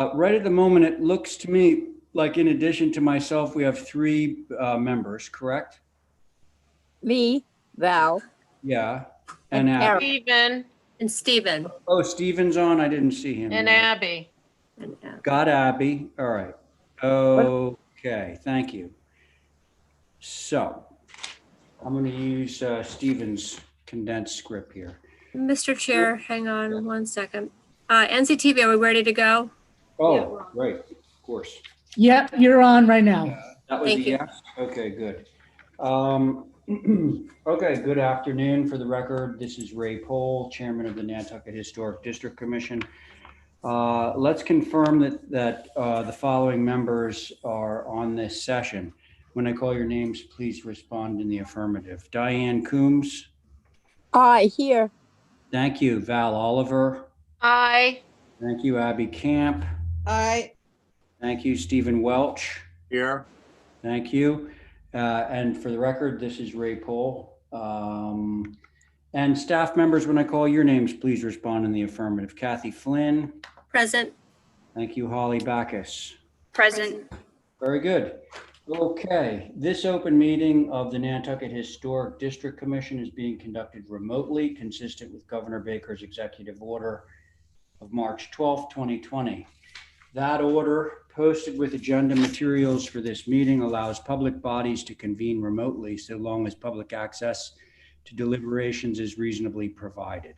Right at the moment, it looks to me like in addition to myself, we have three members, correct? Me, Val, Yeah. and And Abby. Carrie. Stephen And Stephen. Oh, Steven's on. I didn't see him. and yet. Abby. Got Abby. All right. Okay. Thank you. So I'm going to use Steven's condensed script here. Mr. Chair, hang on one second. NCTV, are we ready to go? Oh, right. Of course. Yep, you're on right now. That was Thank a you. yes? Okay, good. Okay, good afternoon. For the record, this is Ray Pohl, Chairman of the Nantucket Historic District Commission. Let's confirm that the following members are on this session. When I call your names, please respond in the affirmative. Diane Coombs. Aye, here. Thank you. Val Oliver. Aye. Thank you. Abby Camp. Aye. Thank you. Stephen Welch. Here. Thank you. And for the record, this is Ray Pohl. And staff members, when I call your names, please respond in the affirmative. Kathy Flynn. Present. Thank you. Holly Backus. Present. Very good. Okay, this open meeting of the Nantucket Historic District Commission is being conducted remotely, consistent with Governor Baker's executive order of March 12th, 2020. That order, posted with agenda materials for this meeting, allows public bodies to convene remotely so long as public access to deliberations is reasonably provided.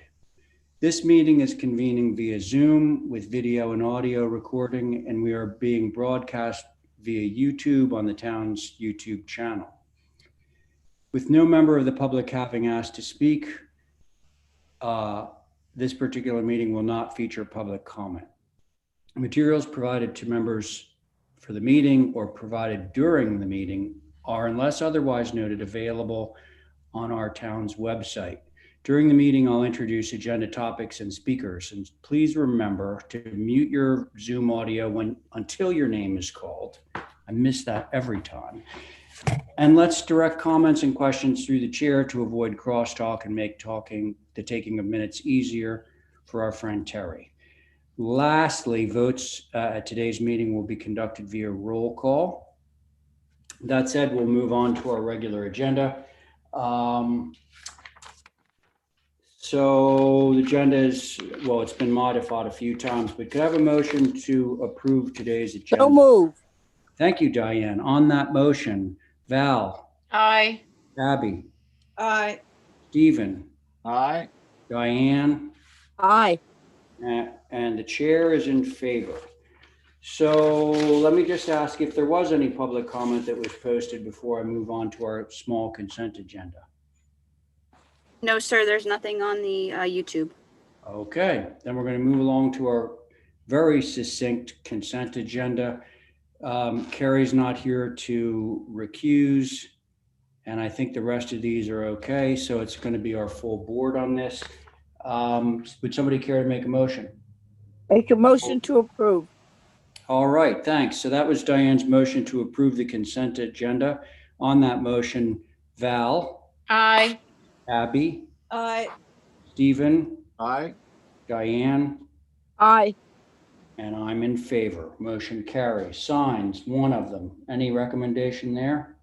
This meeting is convening via Zoom with video and audio recording, and we are being broadcast via YouTube on the town's YouTube channel. With no member of the public having asked to speak, this particular meeting will not feature public comment. Materials provided to members for the meeting or provided during the meeting are, unless otherwise noted, available on our town's website. During the meeting, I'll introduce agenda topics and speakers, and please remember to mute your Zoom audio until your name is called. I miss that every time. And let's direct comments and questions through the chair to avoid crosstalk and make the taking of minutes easier for our friend Terry. Lastly, votes at today's meeting will be conducted via roll call. That said, we'll move on to our regular agenda. So the agenda is, well, it's been modified a few times, but could I have a motion to approve today's agenda? So move. Thank you, Diane. On that motion, Val, Aye. Abby, Aye. Stephen, Aye. Diane, Aye. and the chair is in favor. So let me just ask if there was any public comment that was posted before I move on to our small consent agenda. No, sir, there's nothing on the YouTube. Okay, then we're going to move along to our very succinct consent agenda. Carrie's not here to recuse, and I think the rest of these are okay, so it's going to be our full board on this. Would somebody care to make a motion? Make a motion to approve. All right, thanks. So that was Diane's motion to approve the consent agenda. On that motion, Val, Aye. Abby, Aye. Stephen, Aye. Diane, Aye. and I'm in favor. Motion carries. Signs, one of them. Any recommendation there?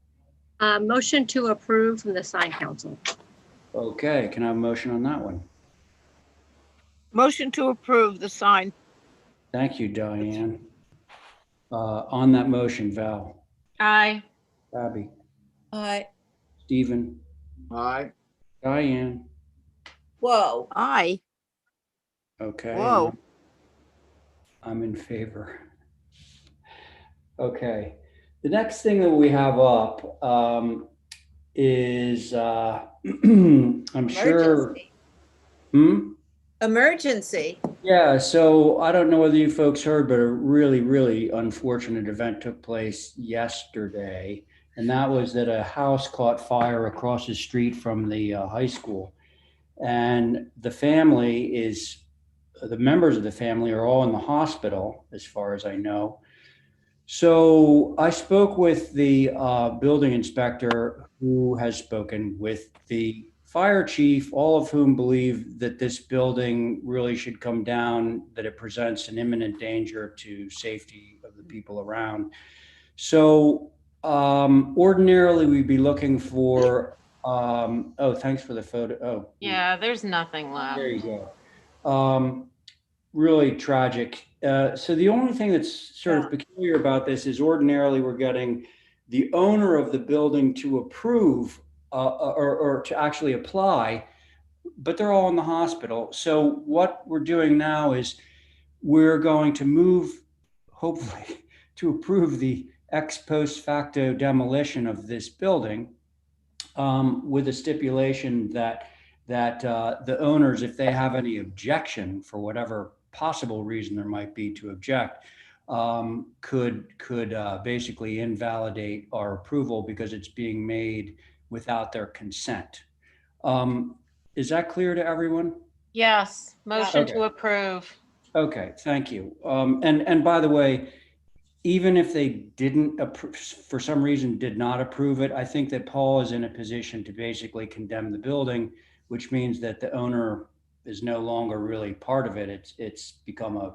Motion to approve from the sign council. Okay, can I have a motion on that one? Motion to approve the sign. Thank you, Diane. On that motion, Val, Aye. Abby, Aye. Stephen, Aye. Diane. Whoa. Aye. Okay. Whoa. I'm in favor. Okay. The next thing that we have up is, I'm sure. Emergency. Yeah, so I don't know whether you folks heard, but a really, really unfortunate event took place yesterday. And that was that a house caught fire across the street from the high school. And the members of the family are all in the hospital, as far as I know. So I spoke with the building inspector who has spoken with the fire chief, all of whom believe that this building really should come down, that it presents an imminent danger to safety of the people around. So ordinarily we'd be looking for, oh, thanks for the photo. Oh, Yeah, there's nothing left. there you go. Really tragic. So the only thing that's sort of peculiar about this is ordinarily we're getting the owner of the building to approve or to actually apply, but they're all in the hospital. So what we're doing now is we're going to move, hopefully, to approve the ex post facto demolition of this building with a stipulation that the owners, if they have any objection for whatever possible reason there might be to object, could basically invalidate our approval because it's being made without their consent. Is that clear to everyone? Yes, motion Okay. to approve. Okay, thank you. And by the way, even if they didn't approve, for some reason did not approve it, I think that Paul is in a position to basically condemn the building, which means that the owner is no longer really part of it. It's become a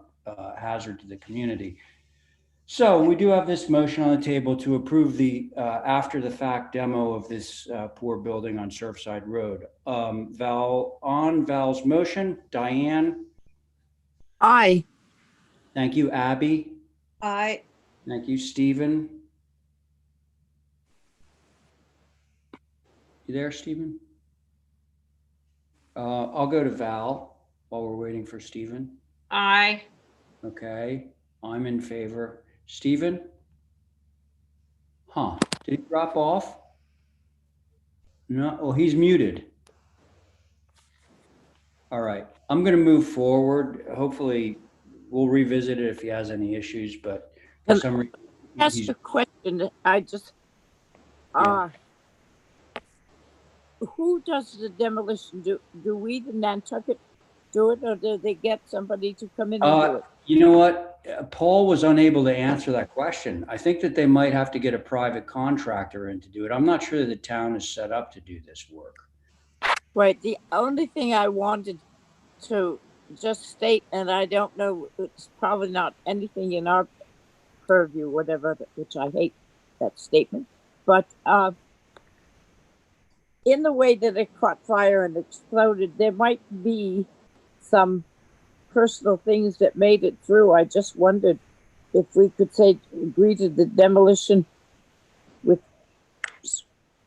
hazard to the community. So we do have this motion on the table to approve the after the fact demo of this poor building on Surfside Road. Val's motion, Diane. Aye. Thank you, Abby. Aye. Thank you, Stephen. You there, Stephen? I'll go to Val while we're waiting for Stephen. Aye. Okay, I'm in favor. Stephen? Huh, did he drop off? No, well, he's muted. All right, I'm gonna move forward. Hopefully we'll revisit it if he has any issues, but for some reason. That's he's- the question. I just, who does the demolition? Do we, the Nantucket, do it, or do they get somebody to come in and do it? You know what? Paul was unable to answer that question. I think that they might have to get a private contractor in to do it. I'm not sure that the town is set up to do this work. Right. The only thing I wanted to just state, and I don't know, it's probably not anything in our purview, whatever, which I hate that statement, but in the way that it caught fire and exploded, there might be some personal things that made it through. I just wondered if we could say agree to the demolition with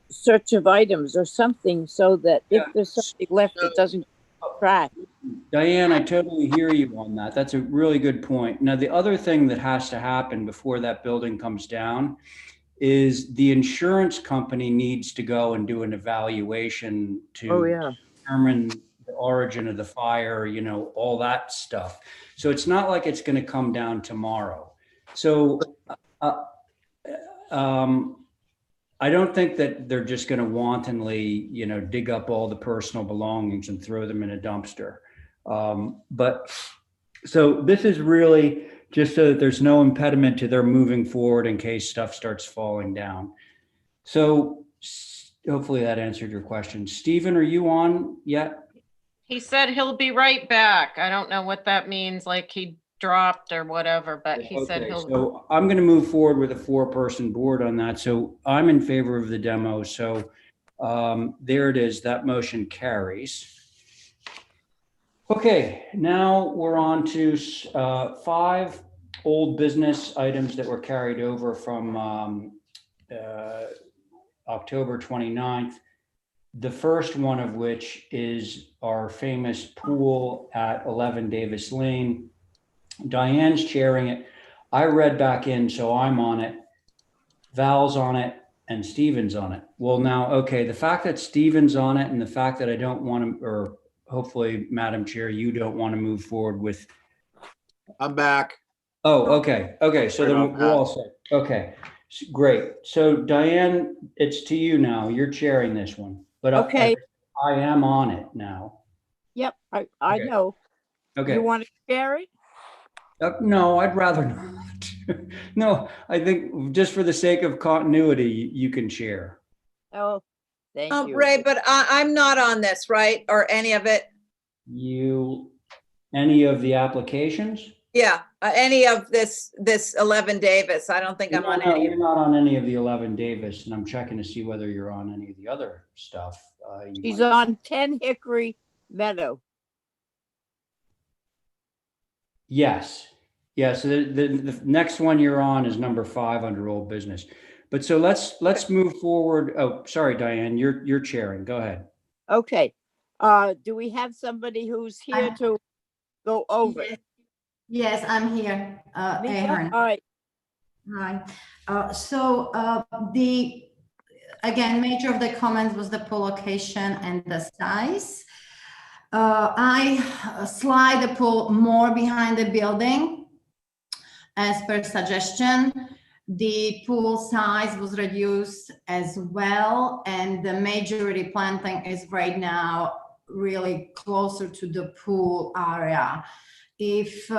search of items or something, so that if there's something left, it doesn't crack. Diane, I totally hear you on that. That's a really good point. Now, the other thing that has to happen before that building comes down is the insurance company needs to go and do an evaluation to determine the origin of the fire, you know, all that stuff. So it's not like it's going to come down tomorrow. So I don't think that they're just going to wantonly, you know, dig up all the personal belongings and throw them in a dumpster. But so this is really just so that there's no impediment to their moving forward in case stuff starts falling down. So hopefully that answered your question. Stephen, are you on yet? He said he'll be right back. I don't know what that means, like he dropped or whatever, but he said Okay, he'll. so I'm going to move forward with a 4-person board on that. So I'm in favor of the demo. So there it is. That motion carries. Okay, now we're on to 5 old business items that were carried over from October 29th. The first one of which is our famous pool at 11 Davis Lane. Diane's chairing it. I read back in, so I'm on it. Val's on it, and Stephen's on it. Well, now, okay, the fact that Stephen's on it and the fact that I don't want to, or hopefully, Madam Chair, you don't want to move forward with. I'm back. Oh, okay. Okay. So then we're all set. Okay, great. So Diane, it's to you now. You're chairing this one, but Okay. I am on it now. Yep, I Okay. know. Okay. You want to share it? No, I'd rather not. No, I think just for the sake of continuity, you can share. Oh, Thank you. Ray, but I'm not on this, right? Or any of it? Any of the applications? Yeah, any of this 11 Davis. I don't think I'm on any of You're it. not on any of the 11 Davis, and I'm checking to see whether you're on any of the other stuff. She's on 10 Hickory Meadow. Yes. Yeah, so the next one you're on is number 5 under old business. But so let's move forward. Oh, sorry, Diane, you're chairing. Go ahead. Okay. Do we have somebody who's here to go over it? Yes, I'm here. Mika? Ahern. All right. Hi. Again, major of the comments was the pool location and the size. I slide the pool more behind the building as per suggestion. The pool size was reduced as well, and the majority planting is right now really closer to the pool area. If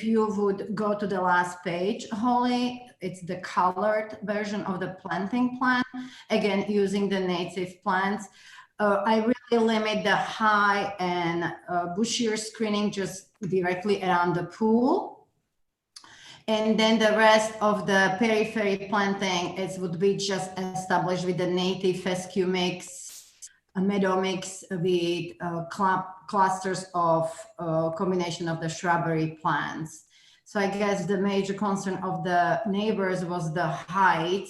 you would go to the last page, Holly, it's the colored version of the planting plan. Again, using the native plants. I really limit the high and bushier screening just directly around the pool. And then the rest of the periphery planting would be just established with the native fescue mix, a meadow mix with clusters of combination of the shrubbery plants. So I guess the major concern of the neighbors was the height.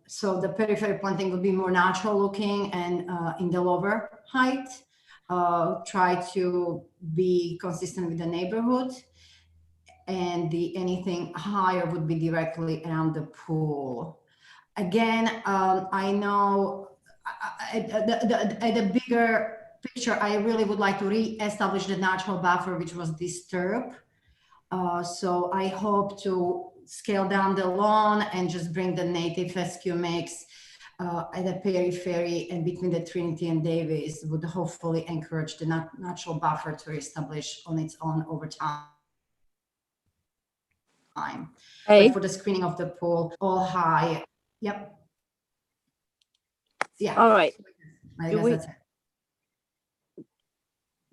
So the periphery planting would be more natural looking and in the lower height, try to be consistent with the neighborhood. And anything higher would be directly around the pool. Again, I know at the bigger picture, I really would like to re-establish the natural buffer, which was disturbed. So I hope to scale down the lawn and just bring the native fescue mix at the periphery and between the Trinity and Davis would hopefully encourage the natural buffer to reestablish on its own over time. Hey. But for the screening of the pool, all high. Yep. Yeah. All right. I guess that's it.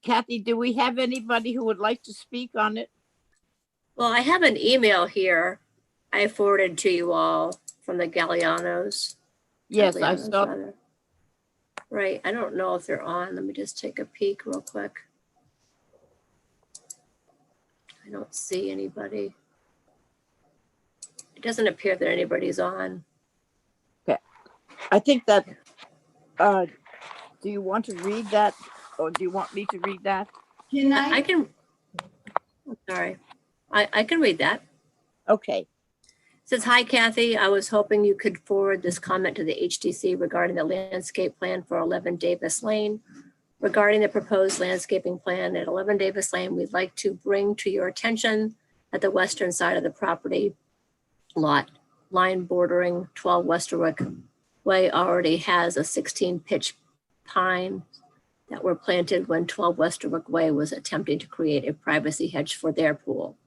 Kathy, do we have anybody who would like to speak on it? Well, I have an email here I forwarded to you all from the Gallianos. Yes, I Gallianos, saw. rather. Right. I don't know if they're on. Let me just take a peek real quick. I don't see anybody. It doesn't appear that anybody's on. Okay. I think that, do you want to read that or do you want me to read that? Can I can, I'm sorry. I can read that. Okay. It says, hi, Kathy. I was hoping you could forward this comment to the HDC regarding the landscape plan for 11 Davis Lane. Regarding the proposed landscaping plan at 11 Davis Lane, we'd like to bring to your attention that the western side of the property lot line bordering 12 Westerwick Way already has a 16 pitch pine that were planted when 12 Westerwick Way was attempting to create a privacy hedge for their pool.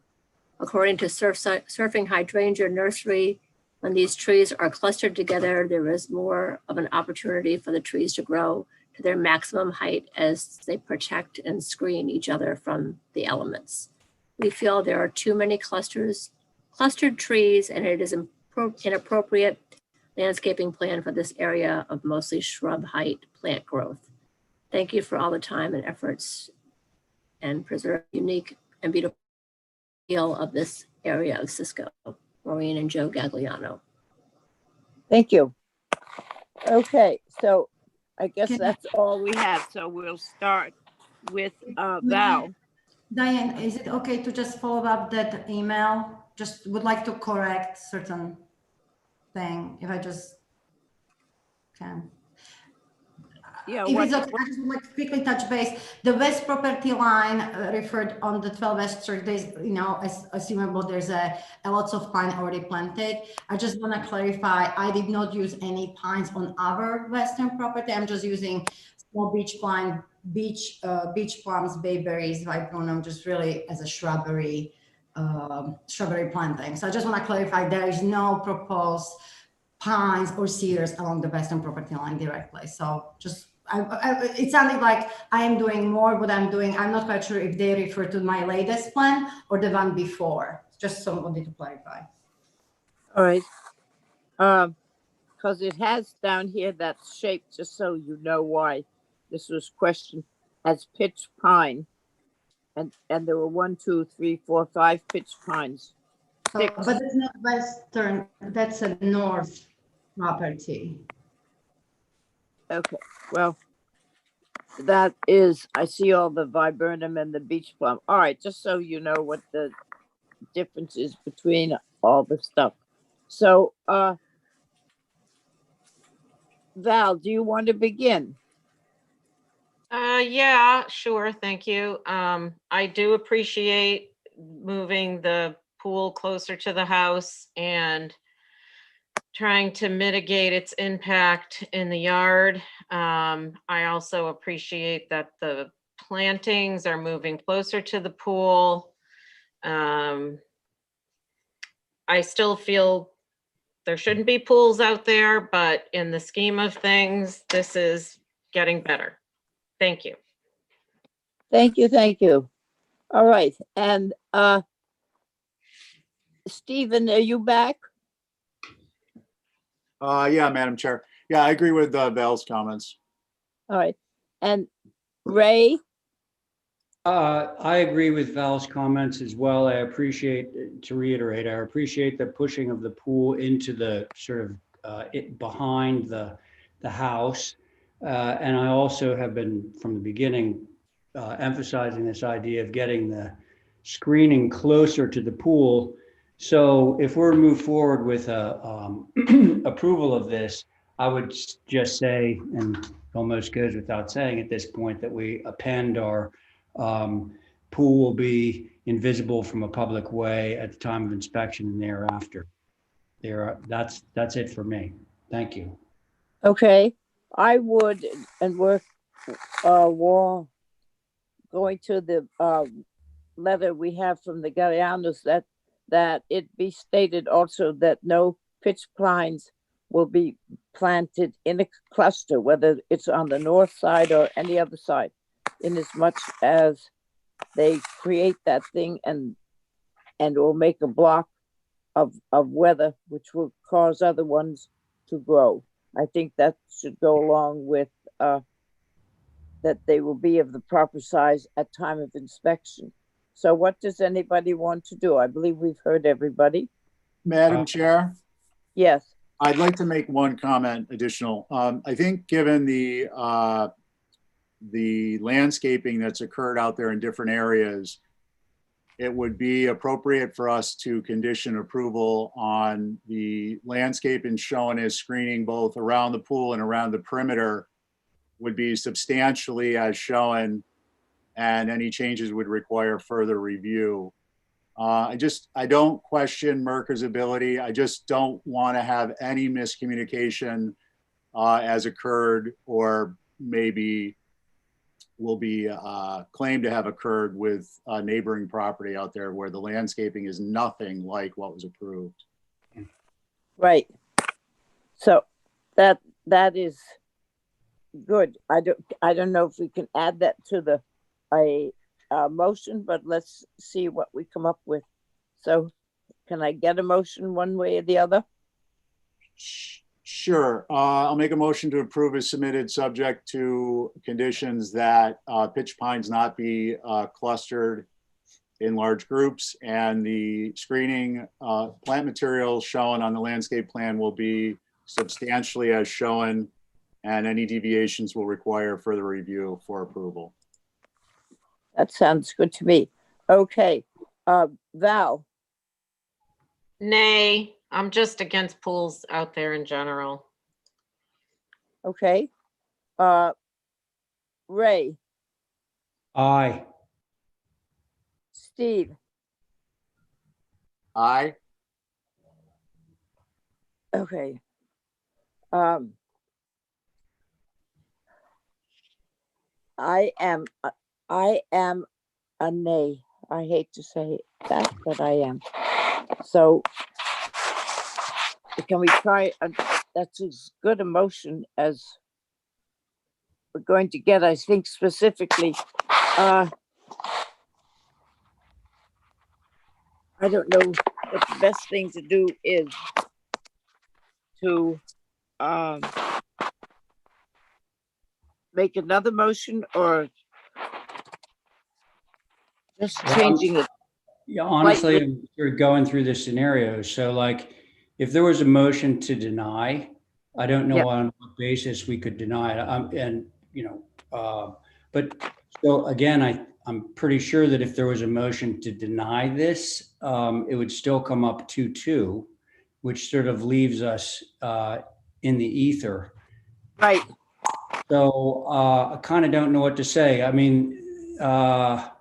According to Surfing Hydrangea Nursery, when these trees are clustered together, there is more of an opportunity for the trees to grow to their maximum height as they protect and screen each other from the elements. We feel there are too many clustered trees, and it is inappropriate landscaping plan for this area of mostly shrub height plant growth. Thank you for all the time and efforts and preserve unique and beautiful feel of this area of Cisco. Maureen and Joe Gagliano. Thank you. Okay, so I guess that's all we have. So we'll start with Val. Diane, is it okay to just follow up that email? Just would like to correct certain thing, if I just can. Yeah, If it's okay, I just would like to quickly touch base. The west property line referred on the 12 West Street, there's, assumable there's a lots of pine already planted. I just want to clarify, I did not use any pines on our western property. I'm just using small beach pine, beach plums, bayberries, viburnum, just really as a shrubbery planting. So I just want to clarify, there is no proposed pines or cedars along the western property line directly. So just, it sounded like I am doing more what I'm doing. I'm not quite sure if they refer to my latest plan or the one before. Just somebody to clarify. All right. Because it has down here that shape, just so you know why this was questioned as pitch pine. And there were 1, 2, 3, 4, 5 pitch pines. So, 6. but it's not western, that's a north property. Okay, well, that is, I see all the viburnum and the beach plum. All right, just so you know what the difference is between all the stuff. So, Val, do you want to begin? Yeah, sure. Thank you. I do appreciate moving the pool closer to the house and trying to mitigate its impact in the yard. I also appreciate that the plantings are moving closer to the pool. I still feel there shouldn't be pools out there, but in the scheme of things, this is getting better. Thank you. Thank you, thank you. All right, and Stephen, are you back? Yeah, Madam Chair. Yeah, I agree with Val's comments. All right, and Ray? I agree with Val's comments as well. I appreciate, to reiterate, I appreciate the pushing of the pool into the sort of behind the house. And I also have been from the beginning emphasizing this idea of getting the screening closer to the pool. So if we're to move forward with approval of this, I would just say, and it almost goes without saying at this point, that we append our pool will be invisible from a public way at the time of inspection and thereafter. That's it for me. Thank you. Okay, I would, and we're going to the letter we have from the Galeanos that it be stated also that no pitch pines will be planted in a cluster, whether it's on the north side or any other side, in as much as they create that thing and will make a block of weather, which will cause other ones to grow. I think that should go along with that they will be of the proper size at time of inspection. So what does anybody want to do? I believe we've heard everybody. Madam Chair, Yes. I'd like to make one comment additional. I think given the landscaping that's occurred out there in different areas, it would be appropriate for us to condition approval on the landscaping shown as screening both around the pool and around the perimeter would be substantially as shown, and any changes would require further review. I don't question Merca's ability. I just don't want to have any miscommunication as occurred or maybe will be claimed to have occurred with a neighboring property out there where the landscaping is nothing like what was approved. Right. So that is good. I don't know if we can add that to the motion, but let's see what we come up with. So can I get a motion one way or the other? Sure. I'll make a motion to approve as submitted, subject to conditions that pitch pines not be clustered in large groups, and the screening plant material shown on the landscape plan will be substantially as shown, and any deviations will require further review for approval. That sounds good to me. Okay, Val. Nay, I'm just against pools out there in general. Okay. Ray. Aye. Steve. Aye. Okay. I am a nay. I hate to say that, but I am. So can we try that's as good a motion as we're going to get. I think specifically, I don't know what the best thing to do is to make another motion or just changing it. Yeah, honestly, I'm sort of going through the scenarios. So like, if there was a motion to deny, I don't know Yep. on what basis we could deny it. And, but so again, I'm pretty sure that if there was a motion to deny this, it would still come up 2-2, which sort of leaves us in the ether. Right. So I kind of don't know what to say. I mean, I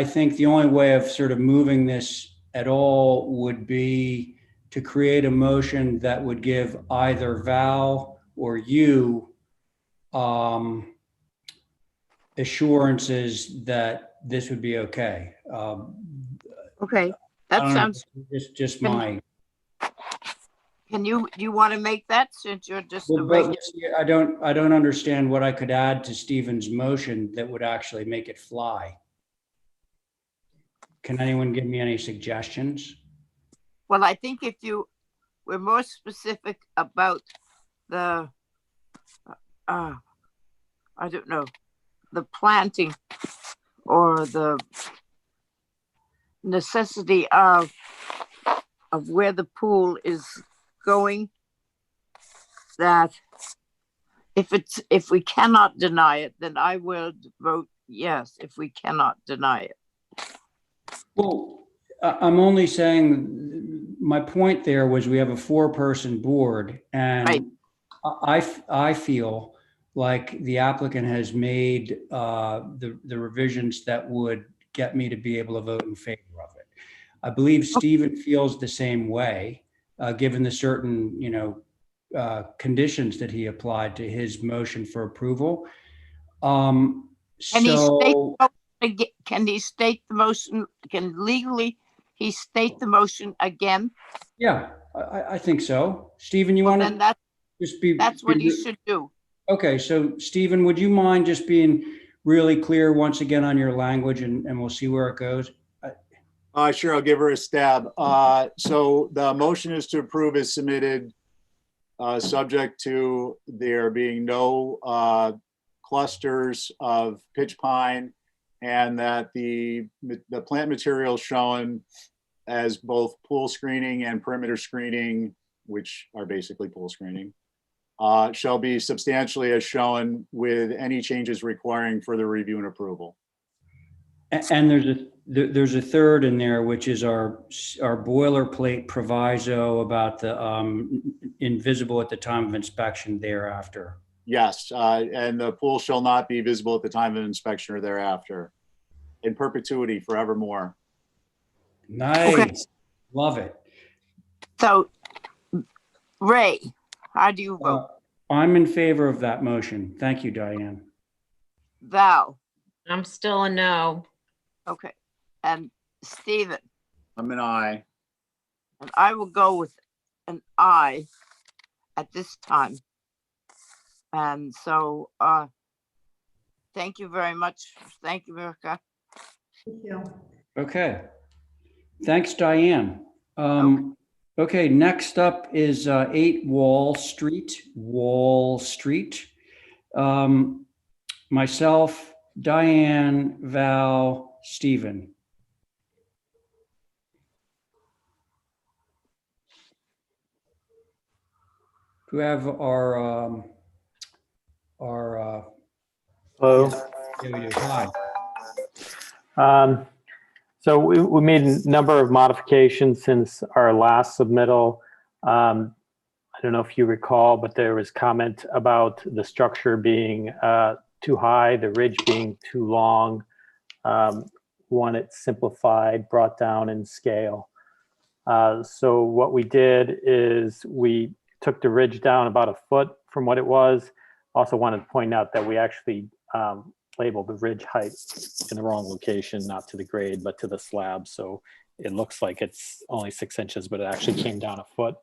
think the only way of sort of moving this at all would be to create a motion that would give either Val or you assurances that this would be okay. Okay, I that don't know, sounds, just my. you want to make that since you're just a Well, regular? I don't understand what I could add to Stephen's motion that would actually make it fly. Can anyone give me any suggestions? Well, I think if you were more specific about the, I don't know, the planting or the necessity of where the pool is going, that if we cannot deny it, then I will vote yes if we cannot deny it. Well, I'm only saying, my point there was we have a 4-person board, and Right. I feel like the applicant has made the revisions that would get me to be able to vote in favor of it. I believe Stephen feels the same way, given the certain, conditions that he applied to his motion for approval. Can he state the motion? Can legally he state the motion again? Yeah, I think so. Stephen, you Well, want then to just be? that's what he should do. Okay, so Stephen, would you mind just being really clear once again on your language, and we'll see where it goes? Sure, I'll give her a stab. So the motion is to approve as submitted, subject to there being no clusters of pitch pine, and that the plant material shown as both pool screening and perimeter screening, which are basically pool screening, shall be substantially as shown, with any changes requiring further review and approval. And there's a third in there, which is our boilerplate proviso about the invisible at the time of inspection thereafter. Yes, and the pool shall not be visible at the time of inspection or thereafter, in perpetuity, forevermore. Nice. Okay. Love it. So, Ray, how do you vote? I'm in favor of that motion. Thank you, Diane. Val? I'm still a no. Okay. And Stephen? I'm an aye. And I will go with an aye at this time. And so, thank you very much. Thank you, Mirka. Thank you. Okay. Thanks, Diane. Okay, next up is 8 Wall Street. Myself, Diane, Val, Stephen. Do we have our Hello. yeah, we do. Hi. So we made a number of modifications since our last submittal. I don't know if you recall, but there was comment about the structure being too high, the ridge being too long. Want it simplified, brought down in scale. So what we did is we took the ridge down about 1 foot from what it was. Also wanted to point out that we actually labeled the ridge height in the wrong location, not to the grade, but to the slab. So it looks like it's only 6 inches, but it actually came down a foot.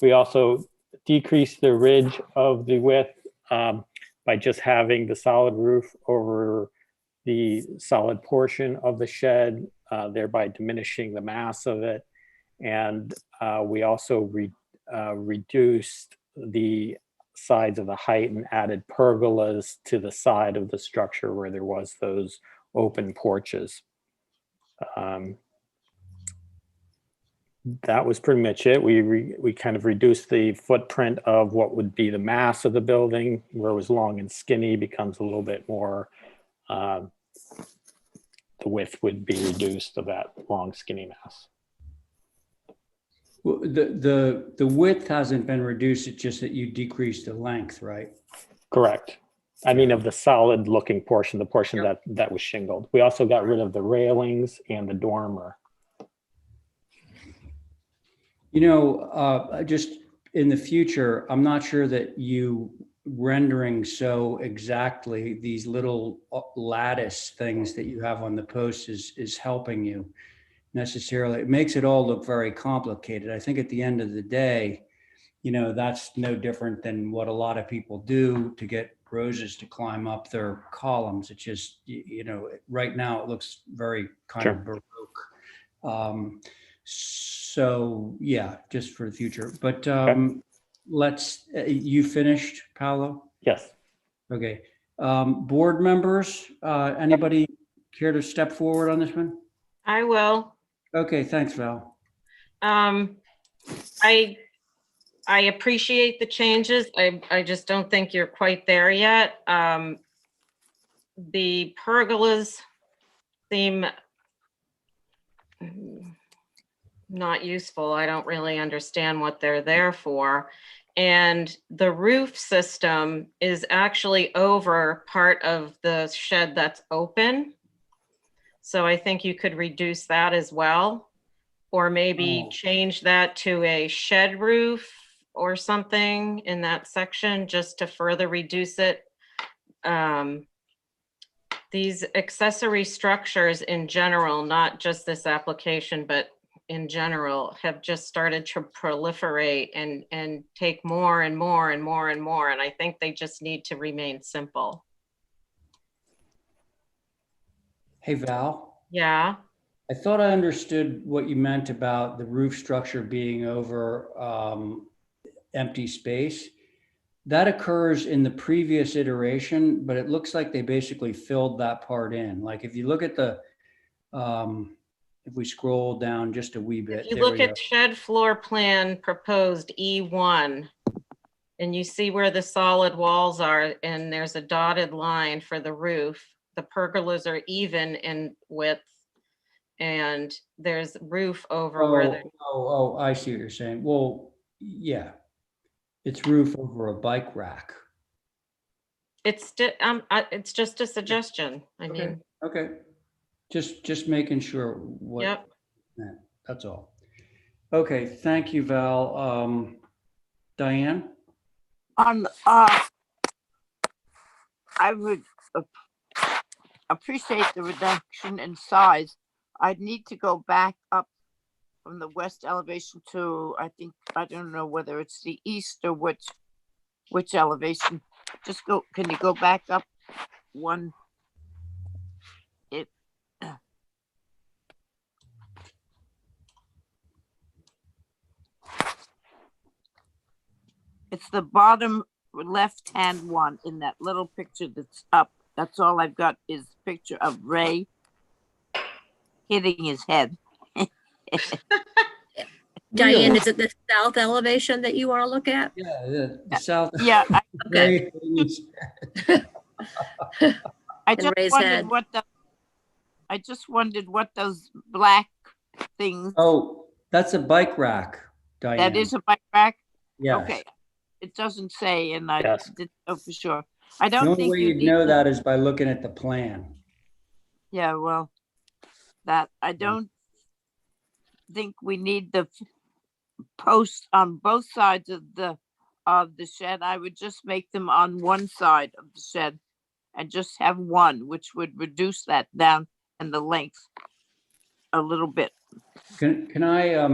We also decreased the ridge of the width by just having the solid roof over the solid portion of the shed, thereby diminishing the mass of it. And we also reduced the sides of the height and added pergolas to the side of the structure where there was those open porches. That was pretty much it. We kind of reduced the footprint of what would be the mass of the building, where it was long and skinny becomes a little bit more, the width would be reduced of that long skinny mass. Well, the width hasn't been reduced, it's just that you decreased the length, right? Correct. I mean, of the solid looking portion, the portion that was shingled. We also got rid of the railings and the dormer. You know, just in the future, I'm not sure that you rendering so exactly these little lattice things that you have on the post is helping you necessarily. It makes it all look very complicated. I think at the end of the day, you know, that's no different than what a lot of people do to get roses to climb up their columns. It's just, you know, right now it looks very kind of Baroque. So yeah, just for the future. But let's, you finished, Paolo? Yes. Okay. Board members, anybody care to step forward on this one? I will. Okay, thanks, Val. I appreciate the changes. I just don't think you're quite there yet. The pergolas seem not useful. I don't really understand what they're there for. And the roof system is actually over part of the shed that's open. So I think you could reduce that as well, or maybe change that to a shed roof or something in that section just to further reduce it. These accessory structures in general, not just this application, but in general, have just started to proliferate and take more and more and more and more. And I think they just need to remain simple. Hey, Val. Yeah. I thought I understood what you meant about the roof structure being over empty space. That occurs in the previous iteration, but it looks like they basically filled that part in. Like if you look at the, if we scroll down just a wee bit. If you look at shed floor plan proposed E1, and you see where the solid walls are, and there's a dotted line for the roof, the pergolas are even in width, and there's roof over where the. Oh, I see what you're saying. Well, yeah. It's roof over a bike rack. It's just a suggestion. I mean. Okay. Just making sure what. Yep. That's all. Okay. Thank you, Val. Diane? I would appreciate the reduction in size. I'd need to go back up from the west elevation to, I don't know whether it's the east or which elevation. Just go, can you go back up one? It's the bottom left-hand one in that little picture that's up. That's all I've got is a picture of Ray hitting his head. Diane, is it the south elevation that you want to look at? Yeah, the south. Yeah. Okay. I just wondered what those black things. Oh, that's a bike rack, Diane. That is a bike rack? Yeah. Okay. It doesn't say, and I didn't know for sure. I The don't only think way you you'd need know to- that is by looking at the plan. Yeah, well, that I don't think we need the posts on both sides of the shed. I would just make them on one side of the shed and just have one, which would reduce that down and the length a little bit. Can I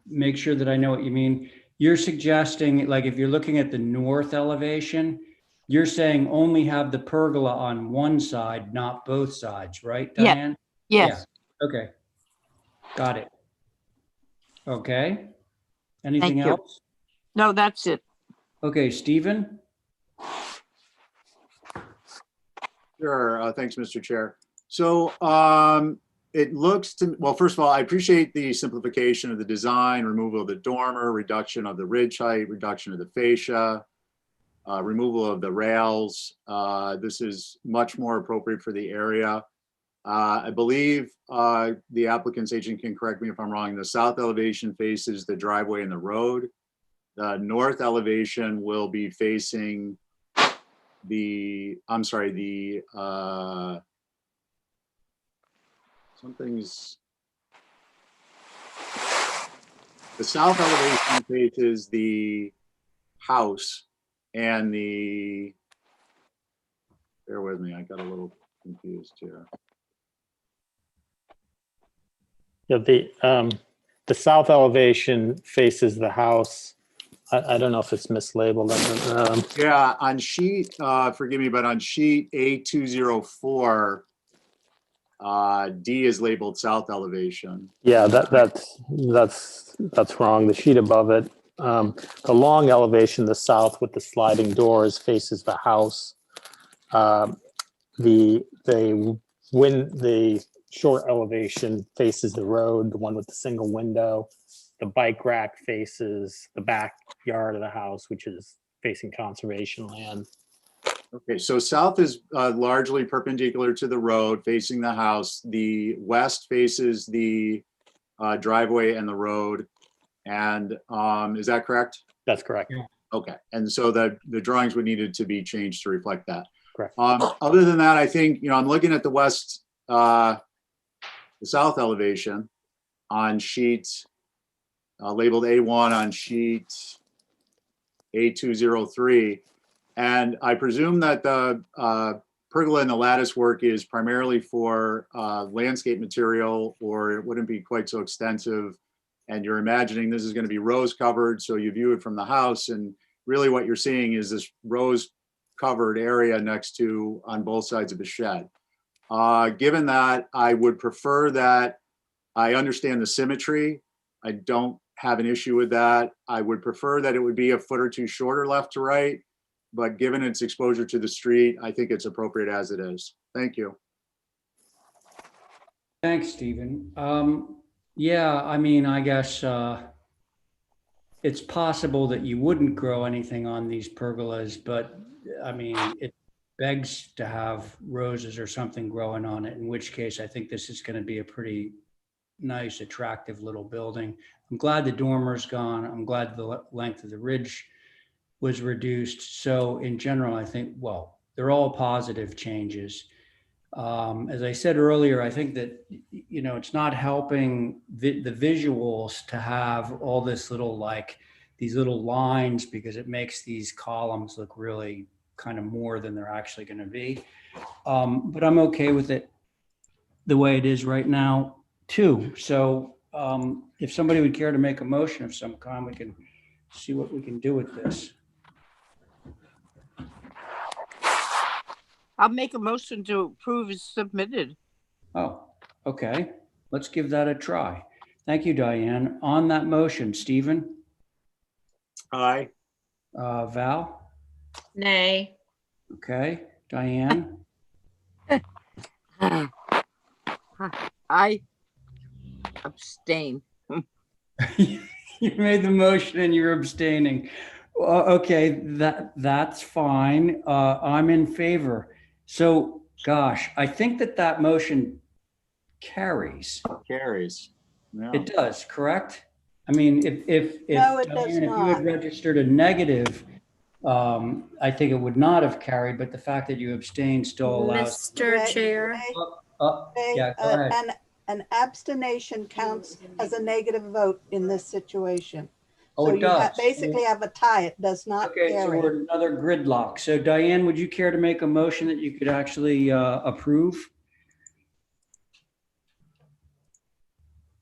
make sure that I know what you mean? You're suggesting, like, if you're looking at the north elevation, you're saying only have the pergola on one side, not both sides, right, Yeah. Diane? Yes. Yeah. Okay. Got it. Okay. Anything Thank you. else? No, that's it. Okay, Stephen? Sure. Thanks, Mr. Chair. So it looks to, well, first of all, I appreciate the simplification of the design, removal of the dormer, reduction of the ridge height, reduction of the fascia, removal of the rails. This is much more appropriate for the area. I believe the applicant's agent can correct me if I'm wrong. The south elevation faces the driveway and the road. The north elevation will be facing the, I'm sorry, the, something's, the south elevation faces the house and the, bear with me, I got a little confused here. Yeah, the south elevation faces the house. I don't know if it's mislabeled. Yeah, on sheet, forgive me, but on sheet A204, D is labeled south elevation. Yeah, that's wrong. The sheet above it, the long elevation, the south with the sliding doors faces the house. The short elevation faces the road, the one with the single window. The bike rack faces the backyard of the house, which is facing conservation land. Okay, so south is largely perpendicular to the road, facing the house. The west faces the driveway and the road. And is that correct? That's correct. Okay, and so the drawings would needed to be changed to reflect that. Correct. Other than that, I think, I'm looking at the west, the south elevation on sheet labeled A1 on sheet A203. And I presume that the pergola and the lattice work is primarily for landscape material, or it wouldn't be quite so extensive. And you're imagining this is going to be rose covered, so you view it from the house. And really what you're seeing is this rose covered area next to on both sides of the shed. Given that, I would prefer that, I understand the symmetry. I don't have an issue with that. I would prefer that it would be a foot or two shorter left to right, but given its exposure to the street, I think it's appropriate as it is. Thank you. Thanks, Stephen. Yeah, I mean, I guess it's possible that you wouldn't grow anything on these pergolas, but I mean, it begs to have roses or something growing on it, in which case I think this is going to be a pretty nice, attractive little building. I'm glad the dormer's gone. I'm glad the length of the ridge was reduced. So in general, I think, well, they're all positive changes. As I said earlier, I think that, it's not helping the visuals to have all this little, like these little lines, because it makes these columns look really kind of more than they're actually going to be. But I'm okay with it the way it is right now too. So if somebody would care to make a motion of some kind, we can see what we can do with this. I'll make a motion to approve as submitted. Oh, okay. Let's give that a try. Thank you, Diane. On that motion, Stephen? Aye. Val? Nay. Okay. Diane? I abstain. You made the motion and you're abstaining. Okay, that's fine. I'm in favor. So, gosh, I think that motion carries. Carries. Yeah. It does, correct? I mean, if No, it does Diane, if you had not. registered a negative, I think it would not have carried, but the fact that you abstained still allows. Mr. Chair. Yeah, go ahead. An abstention counts as a negative vote in this situation. Oh, So it you does. basically have a tie. It does not Okay, so carry. we're another gridlock. So Diane, would you care to make a motion that you could actually approve?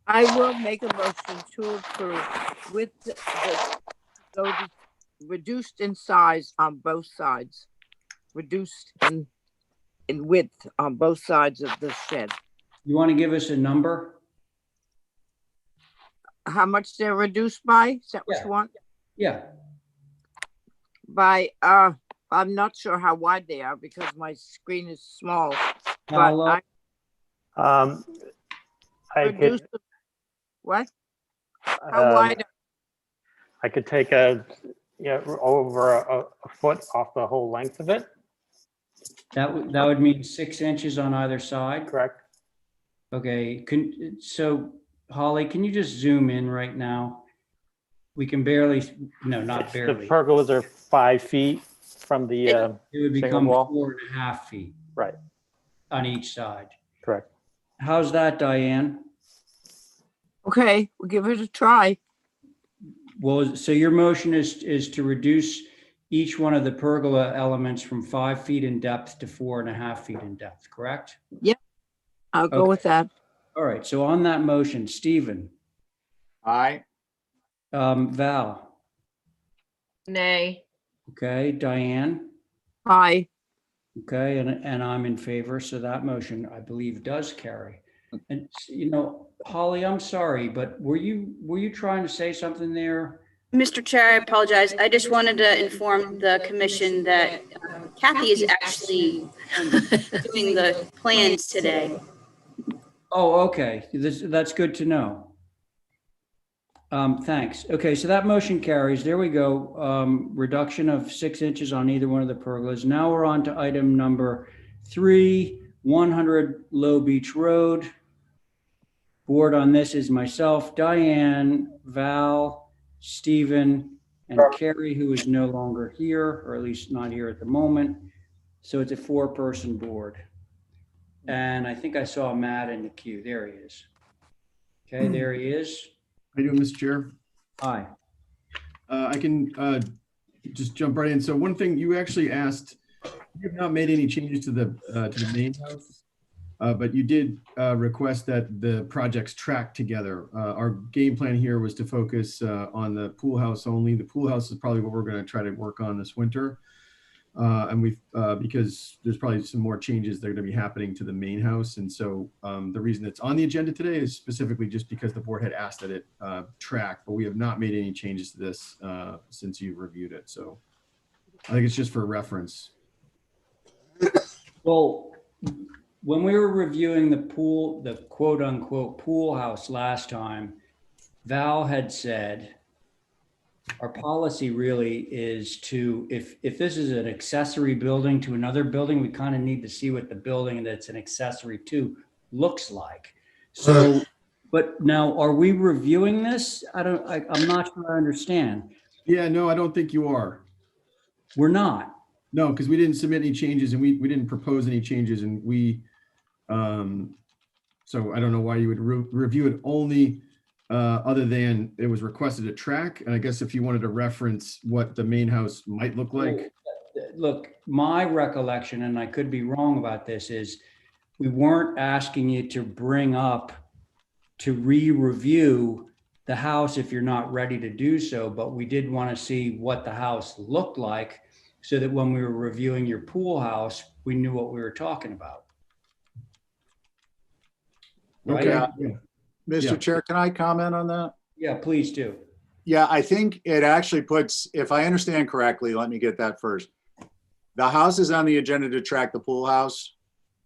I will make a motion to approve with so reduced in size on both sides, reduced in width on both sides of the shed. You want to give us a number? How much they're reduced by? Is that what Yeah. you want? Yeah. By I'm not sure how wide they are because my screen is small. How But low? I reduced could, the, what? How wide? I could take over a foot off the whole length of it. That would mean 6 inches on either side. Correct. Okay. So Holly, can you just zoom in right now? We can barely, no, not The barely. pergolas are 5 feet from the It would shingled become wall. 4.5 feet Right. on each side. Correct. How's that, Diane? Okay, we'll give it a try. Well, so your motion is to reduce each one of the pergola elements from 5 feet in depth to 4.5 feet in depth, correct? I'll go Okay. with that. All right. So on that motion, Stephen, Aye. Val, Nay. okay, Diane, Aye. okay, and I'm in favor. So that motion, I believe, does carry. And Holly, I'm sorry, but were you trying to say something there? Mr. Chair, I apologize. I just wanted to inform the commission that Kathy is actually doing the plans today. Oh, okay. That's good to know. Thanks. Okay, so that motion carries. There we go. Reduction of 6 inches on either one of the pergolas. Now we're on to item number 3, 100 Low Beach Road. Board on this is myself, Diane, Val, Stephen, and Carrie, who is no longer here, or at least not here at the moment. So it's a 4-person board. And I think I saw Matt in the queue. There he is. Okay, there he is. How you doing, Mr. Chair? Hi. I can just jump right in. So one thing you actually asked, you have not made any changes to the main house, but you did request that the projects track together. Our game plan here was to focus on the pool house only. The pool house is probably what we're going to try to work on this winter. And we've because there's probably some more changes that are going to be happening to the main house. And so the reason it's on the agenda today is specifically just because the board had asked that it track, but we have not made any changes to this since you reviewed it. So I think it's just for reference. Well, when we were reviewing the quote unquote pool house last time, Val had said, our policy really is to, if this is an accessory building to another building, we kind of need to see what the building that's an accessory to looks like. So, but now are we reviewing this? I'm not sure I understand. Yeah, no, I don't think you are. We're not. No, because we didn't submit any changes and we didn't propose any changes, and so I don't know why you would review it only other than it was requested to track. And I guess if you wanted to reference what the main house might look like. Look, my recollection, and I could be wrong about this, is we weren't asking you to bring up to re-review the house if you're not ready to do so, but we did want to see what the house looked like so that when we were reviewing your pool house, we knew what we were talking about. Right? Okay. Yeah. Mr. Chair, can I comment on that? Yeah, please do. Yeah, I think it actually puts, if I understand correctly, let me get that first. The house is on the agenda to track the pool house.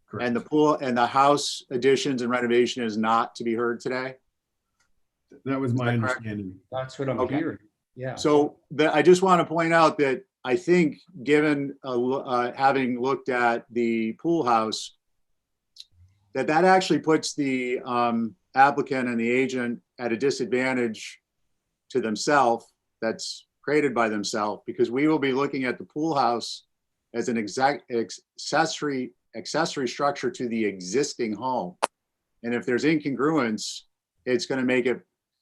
Correct. And the pool and the house additions and renovation is not to be heard today. That was my correct? understanding. That's what I'm Okay. hearing. Yeah. So I just want to point out that I think given having looked at the pool house, that actually puts the applicant and the agent at a disadvantage to themselves, that's created by themselves, because we will be looking at the pool house as an accessory structure to the existing home. And if there's incongruence, it's going to make it,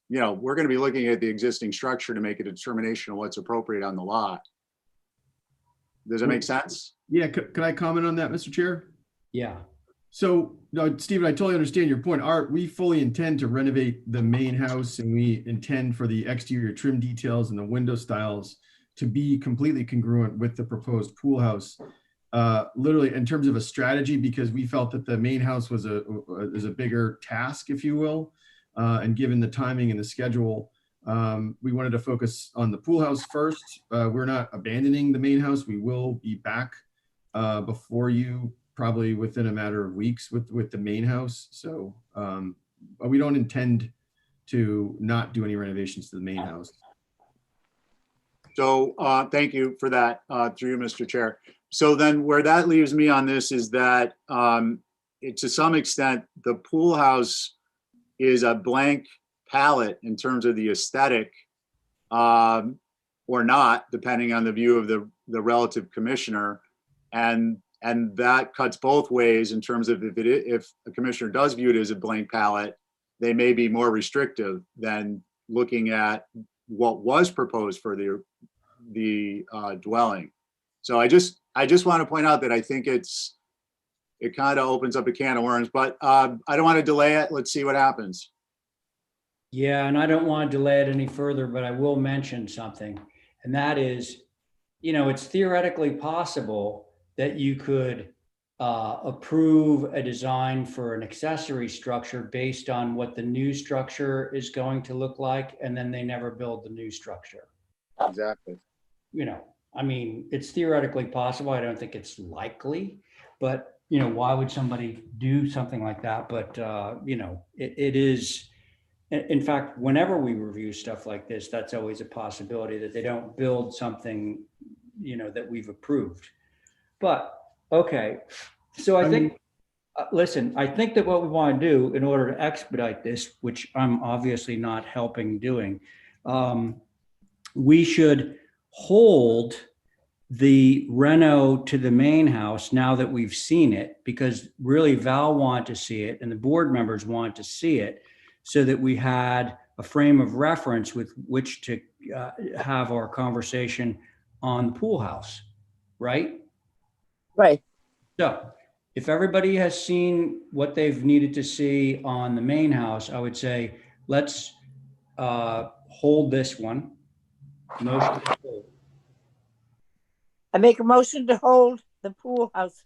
we're going to be looking at the existing structure to make a determination of what's appropriate on the lot. Does that make sense? Yeah, could I comment on that, Mr. Chair? Yeah. So, no, Stephen, I totally understand your point. We fully intend to renovate the main house, and we intend for the exterior trim details and the window styles to be completely congruent with the proposed pool house. Literally in terms of a strategy, because we felt that the main house was a bigger task, if you will. And given the timing and the schedule, we wanted to focus on the pool house first. We're not abandoning the main house. We will be back before you, probably within a matter of weeks with the main house. So but we don't intend to not do any renovations to the main house. So thank you for that, through you, Mr. Chair. So then where that leaves me on this is that to some extent, the pool house is a blank palette in terms of the aesthetic, or not, depending on the view of the relative commissioner. And that cuts both ways in terms of if a commissioner does view it as a blank palette, they may be more restrictive than looking at what was proposed for the dwelling. So I just want to point out that I think it kind of opens up a can of worms, but I don't want to delay it. Let's see what happens. Yeah, and I don't want to delay it any further, but I will mention something. And that is, it's theoretically possible that you could approve a design for an accessory structure based on what the new structure is going to look like, and then they never build the new structure. Exactly. It's theoretically possible. I don't think it's likely, but why would somebody do something like that? But it is. In fact, whenever we review stuff like this, that's always a possibility that they don't build something, that we've approved. But okay, so I think, listen, I think that what we want to do in order to expedite this, which I'm obviously not helping doing, we should hold the reno to the main house now that we've seen it, because really Val wanted to see it and the board members wanted to see it, so that we had a frame of reference with which to have our conversation on the pool house, right? Right. So if everybody has seen what they've needed to see on the main house, I would say, let's hold this one. Motion to hold. I make a motion to hold the pool house.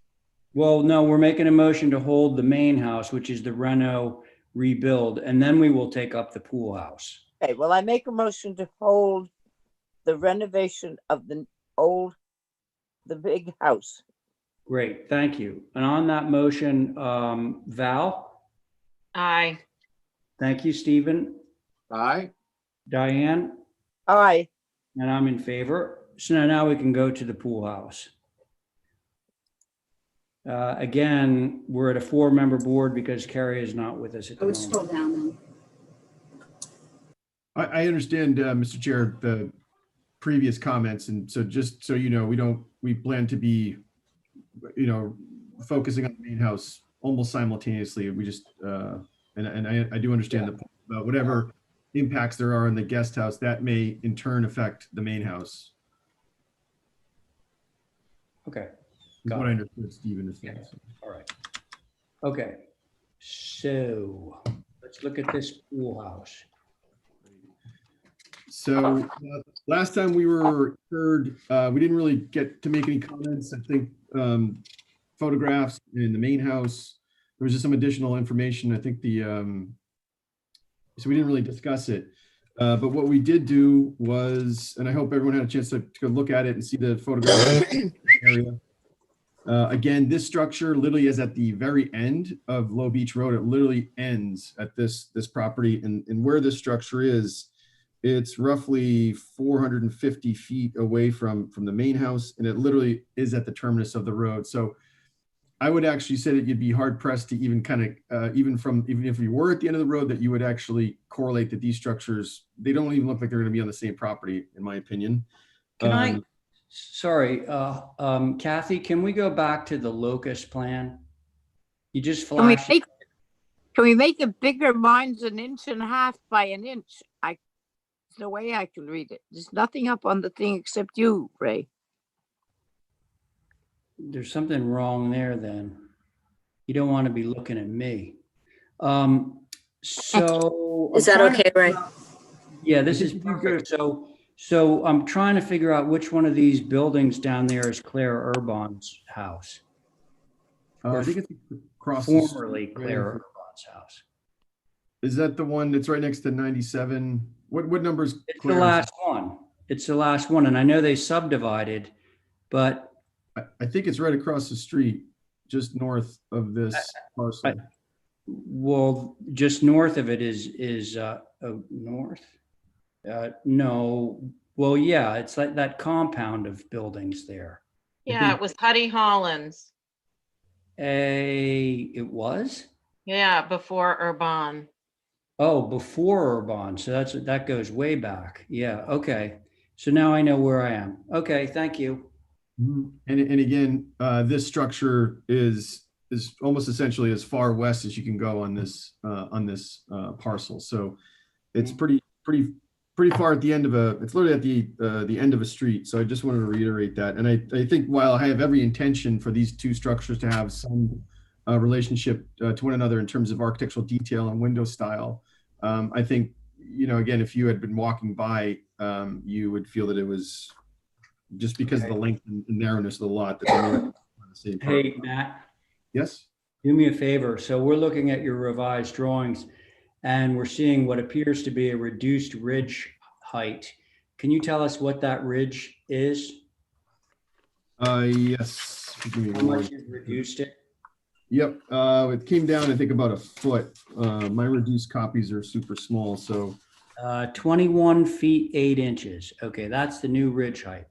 Well, no, we're making a motion to hold the main house, which is the reno rebuild, and then we will take up the pool house. Okay, well, I make a motion to hold the renovation of the big house. Great, thank you. And on that motion, Val? Aye. Thank you, Stephen. Aye. Diane? Aye. And I'm in favor. So now we can go to the pool house. Again, we're at a 4-member board because Carrie is not with us at the moment. Scroll down then. I understand, Mr. Chair, the previous comments. And so just so you know, we plan to be, focusing on the main house almost simultaneously. We just, and I do understand the point about whatever impacts there are in the guest house that may in turn affect the main house. Okay. Is what I understood Stephen is saying. All right. Okay. So let's look at this pool house. So last time we were heard, we didn't really get to make any comments. I think photographs in the main house. There was just some additional information. I think so we didn't really discuss it. But what we did do was, and I hope everyone had a chance to go look at it and see the photograph area. Again, this structure literally is at the very end of Low Beach Road. It literally ends at this property, and where this structure is, it's roughly 450 feet away from the main house, and it literally is at the terminus of the road. So I would actually say that you'd be hard pressed to even kind of, even if you were at the end of the road, that you would actually correlate that these structures, they don't even look like they're going to be on the same property, in my opinion. Can sorry, Kathy, can we go back to the locust plan? You just flashed. Can we make it bigger? Mine's 1.5 inches by 1 inch. There's no way I can read it. There's nothing up on the thing except you, Ray. There's something wrong there then. You don't want to be looking at me. So. Is I'm that trying to okay, Ray? Yeah, this is perfect. So I'm trying to figure out which one of these buildings down there is Claire Urban's house. I think it's across the street, Formerly right? Claire Urban's house. Is that the one that's right next to 97? What number is It's the Claire's? last one. It's the last one. And I know they subdivided, but I think it's right across the street, just north of this parcel. well, just north of it is north. No, well, yeah, it's like that compound of buildings there. Yeah, it was Huddy Holland's. It was? Yeah, before Urban. Oh, before Urban. So that goes way back. Yeah. Okay. So now I know where I am. Okay. Thank you. And again, this structure is almost essentially as far west as you can go on this parcel. So it's pretty far at the end of it's literally at the end of a street. So I just wanted to reiterate that. And I think while I have every intention for these two structures to have some relationship to one another in terms of architectural detail and window style, I think, again, if you had been walking by, you would feel that it was just because of the length and narrowness of the lot that they were on the same part. Hey, Matt. Yes. Do me a favor. So we're looking at your revised drawings and we're seeing what appears to be a reduced ridge height. Can you tell us what that ridge is? Yes. How much you've reduced it? Yep. It came down, I think, about a foot. My reduced copies are super small. So 21 feet, 8 inches. Okay. That's the new ridge height.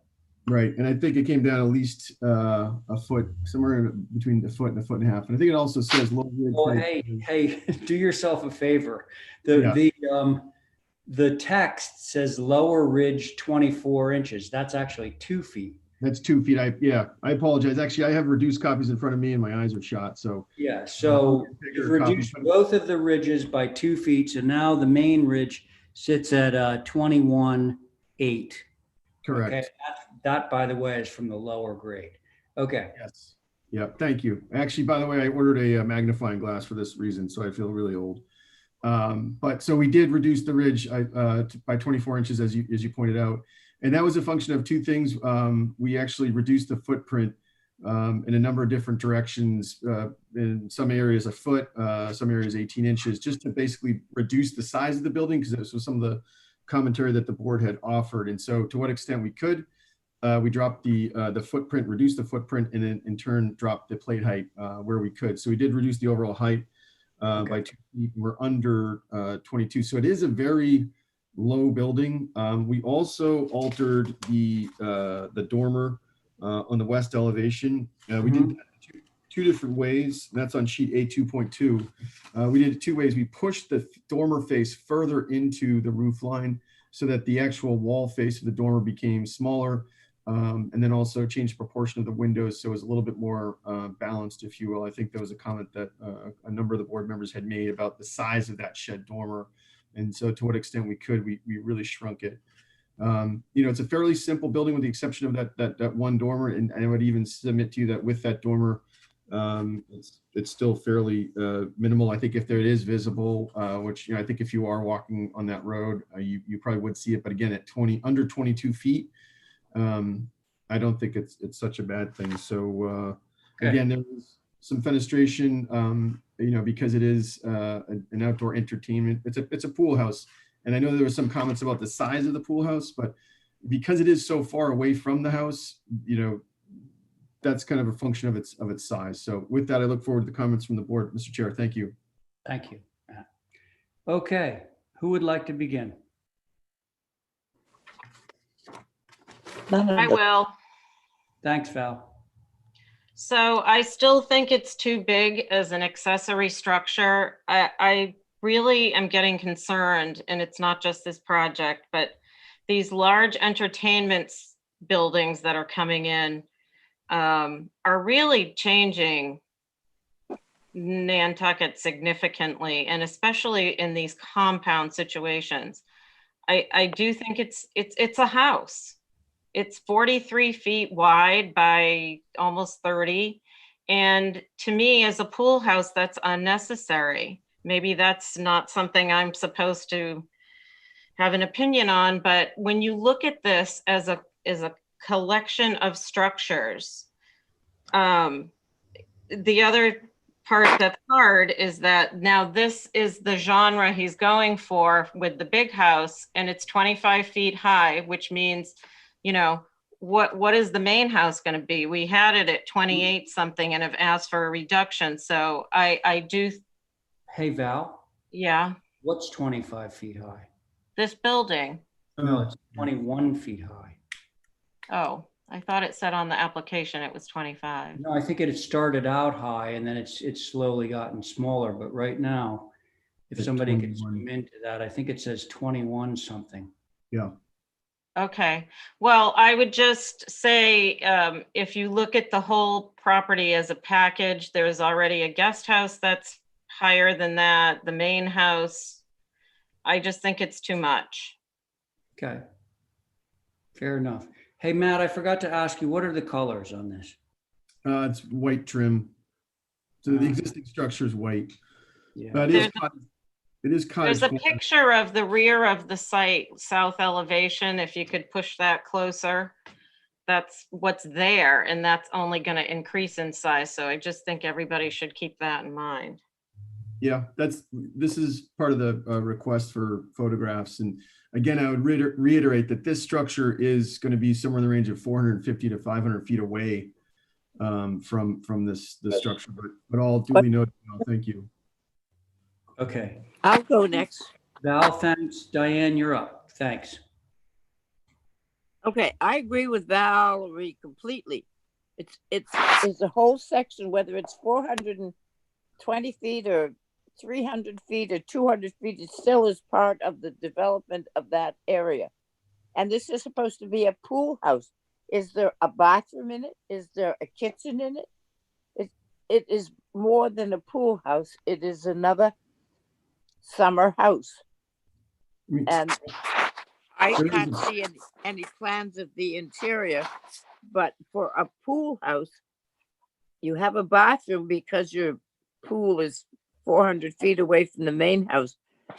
Right. And I think it came down at least a foot, somewhere between a foot and a foot and a half. And I think it also says low ridge. Well, hey, do yourself a favor. The text says lower ridge 24 inches. That's actually 2 feet. That's 2 feet. I apologize. Actually, I have reduced copies in front of me and my eyes are shot. So yeah. So you've reduced both of the ridges by 2 feet. So now the main ridge sits at 21.8. Correct. Okay. That, by the way, is from the lower grade. Okay. Yes. Yeah. Thank you. Actually, by the way, I ordered a magnifying glass for this reason, so I feel really old. But so we did reduce the ridge by 24 inches, as you pointed out, and that was a function of two things. We actually reduced the footprint in a number of different directions. In some areas a foot, some areas 18 inches, just to basically reduce the size of the building, because this was some of the commentary that the board had offered. And so, to what extent we could. We dropped the footprint, reduced the footprint, and then in turn dropped the plate height where we could. So we did reduce the overall height by 2 feet. We're under 22. So it is a very low building. We also altered the dormer on the west elevation. We did that two different ways. That's on sheet A2.2. We did it 2 ways. We pushed the dormer face further into the roof line so that the actual wall face of the dormer became smaller. And then also changed the proportion of the windows so it was a little bit more balanced, if you will. I think there was a comment that a number of the board members had made about the size of that shed dormer. And so to what extent we could, we really shrunk it. It's a fairly simple building with the exception of that one dormer. And I would even submit to you that with that dormer, it's still fairly minimal. I think if there it is visible, which I think if you are walking on that road, you probably would see it. But again, at under 22 feet, I don't think it's such a bad thing. So again, there was some fenestration, because it is an outdoor entertainment. It's a pool house, and I know there were some comments about the size of the pool house, but because it is so far away from the house, that's kind of a function of its size. So with that, I look forward to the comments from the board. Mr. Chair, thank you. Thank you, Matt. Okay, who would like to begin? I will. Thanks, Val. So I still think it's too big as an accessory structure. I really am getting concerned, and it's not just this project, but these large entertainment buildings that are coming in are really changing Nantucket significantly, and especially in these compound situations. I do think it's a house. It's 43 feet wide by almost 30, And to me, as a pool house, that's unnecessary. Maybe that's not something I'm supposed to have an opinion on, but when you look at this as a collection of structures, the other part that's hard is that now this is the genre he's going for with the big house, and it's 25 feet high, which means, you know, what is the main house going to be? We had it at 28 something and have asked for a reduction. So I do. Hey, Val, Yeah, what's 25 feet high? this building. No, it's 21 feet high. Oh, I thought it said on the application it was 25. No, I think it had started out high and then it's slowly gotten smaller. But right now, if It's somebody could 21. zoom into that, I think it says 21 something. Yeah. Okay, well, I would just say, if you look at the whole property as a package, there's already a guest house that's higher than that, the main house. I just think it's too much. Okay. Fair enough. Hey, Matt, I forgot to ask you, what are the colors on this? It's white trim. So the existing structure is white. Yeah. But it is cottage. There's a form. picture of the rear of the site, south elevation, if you could push that closer. That's what's there, and that's only going to increase in size. So I just think everybody should keep that in mind. Yeah, this is part of the request for photographs. And again, I would reiterate that this structure is going to be somewhere in the range of 450 to 500 feet away from this structure, but all duly noted. Thank you. Okay. I'll go next. Val, thanks. Diane, you're up. Thanks. Okay, I agree with Valerie completely. It's a whole section, whether it's 420 feet or 300 feet or 200 feet, it still is part of the development of that area. And this is supposed to be a pool house. Is there a bathroom in it? Is there a kitchen in it? It is more than a pool house. It is another summer house. And I can't see any plans of the interior, but for a pool house, you have a bathroom because your pool is 400 feet away from the main house,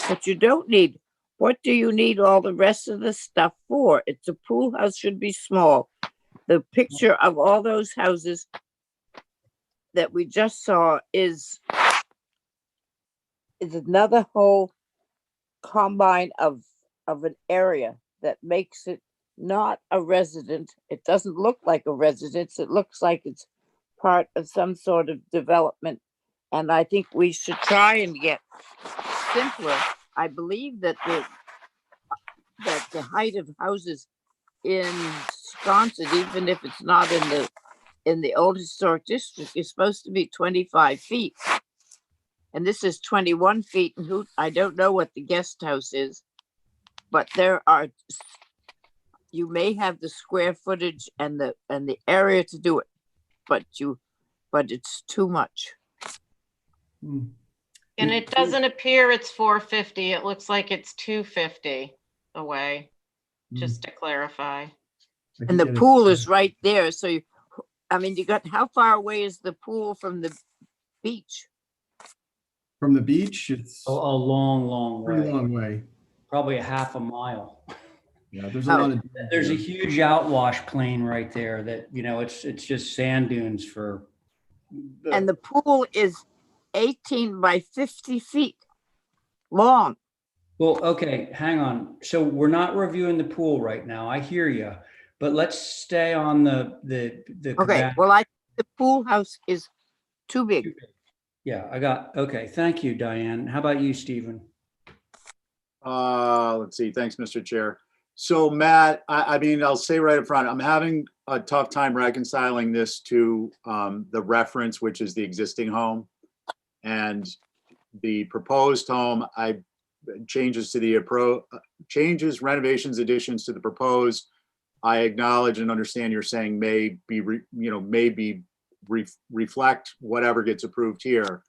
but you don't need, what do you need all the rest of the stuff for? It's a pool house, should be small. The picture of all those houses that we just saw is another whole combine of an area that makes it not a residence. It doesn't look like a residence. It looks like it's part of some sort of development. And I think we should try and get simpler. I believe that the height of houses in Wisconsin, even if it's not in the old historic district, is supposed to be 25 feet. And this is 21 feet. And I don't know what the guest house is, but you may have the square footage and the area to do it, but it's too much. And it doesn't appear it's 450. It looks like it's 250 away, just to clarify. And the pool is right there. So how far away is the pool from the beach? From the beach, it's a long way. Pretty long way. Probably a half a mile. Yeah, there's a lot of. There's a huge outwash plain right there that, it's just sand dunes for. And the pool is 18 by 50 feet long. Well, okay, hang on. So we're not reviewing the pool right now. I hear you, but let's stay on the. Okay, well, the pool house is too big. Yeah, okay. Thank you, Diane. How about you, Stephen? Let's see. Thanks, Mr. Chair. So Matt, I'll say right up front, I'm having a tough time reconciling this to the reference, which is the existing home, and the proposed home. Changes, renovations, additions to the proposed. I acknowledge and understand you're saying reflect whatever gets approved here.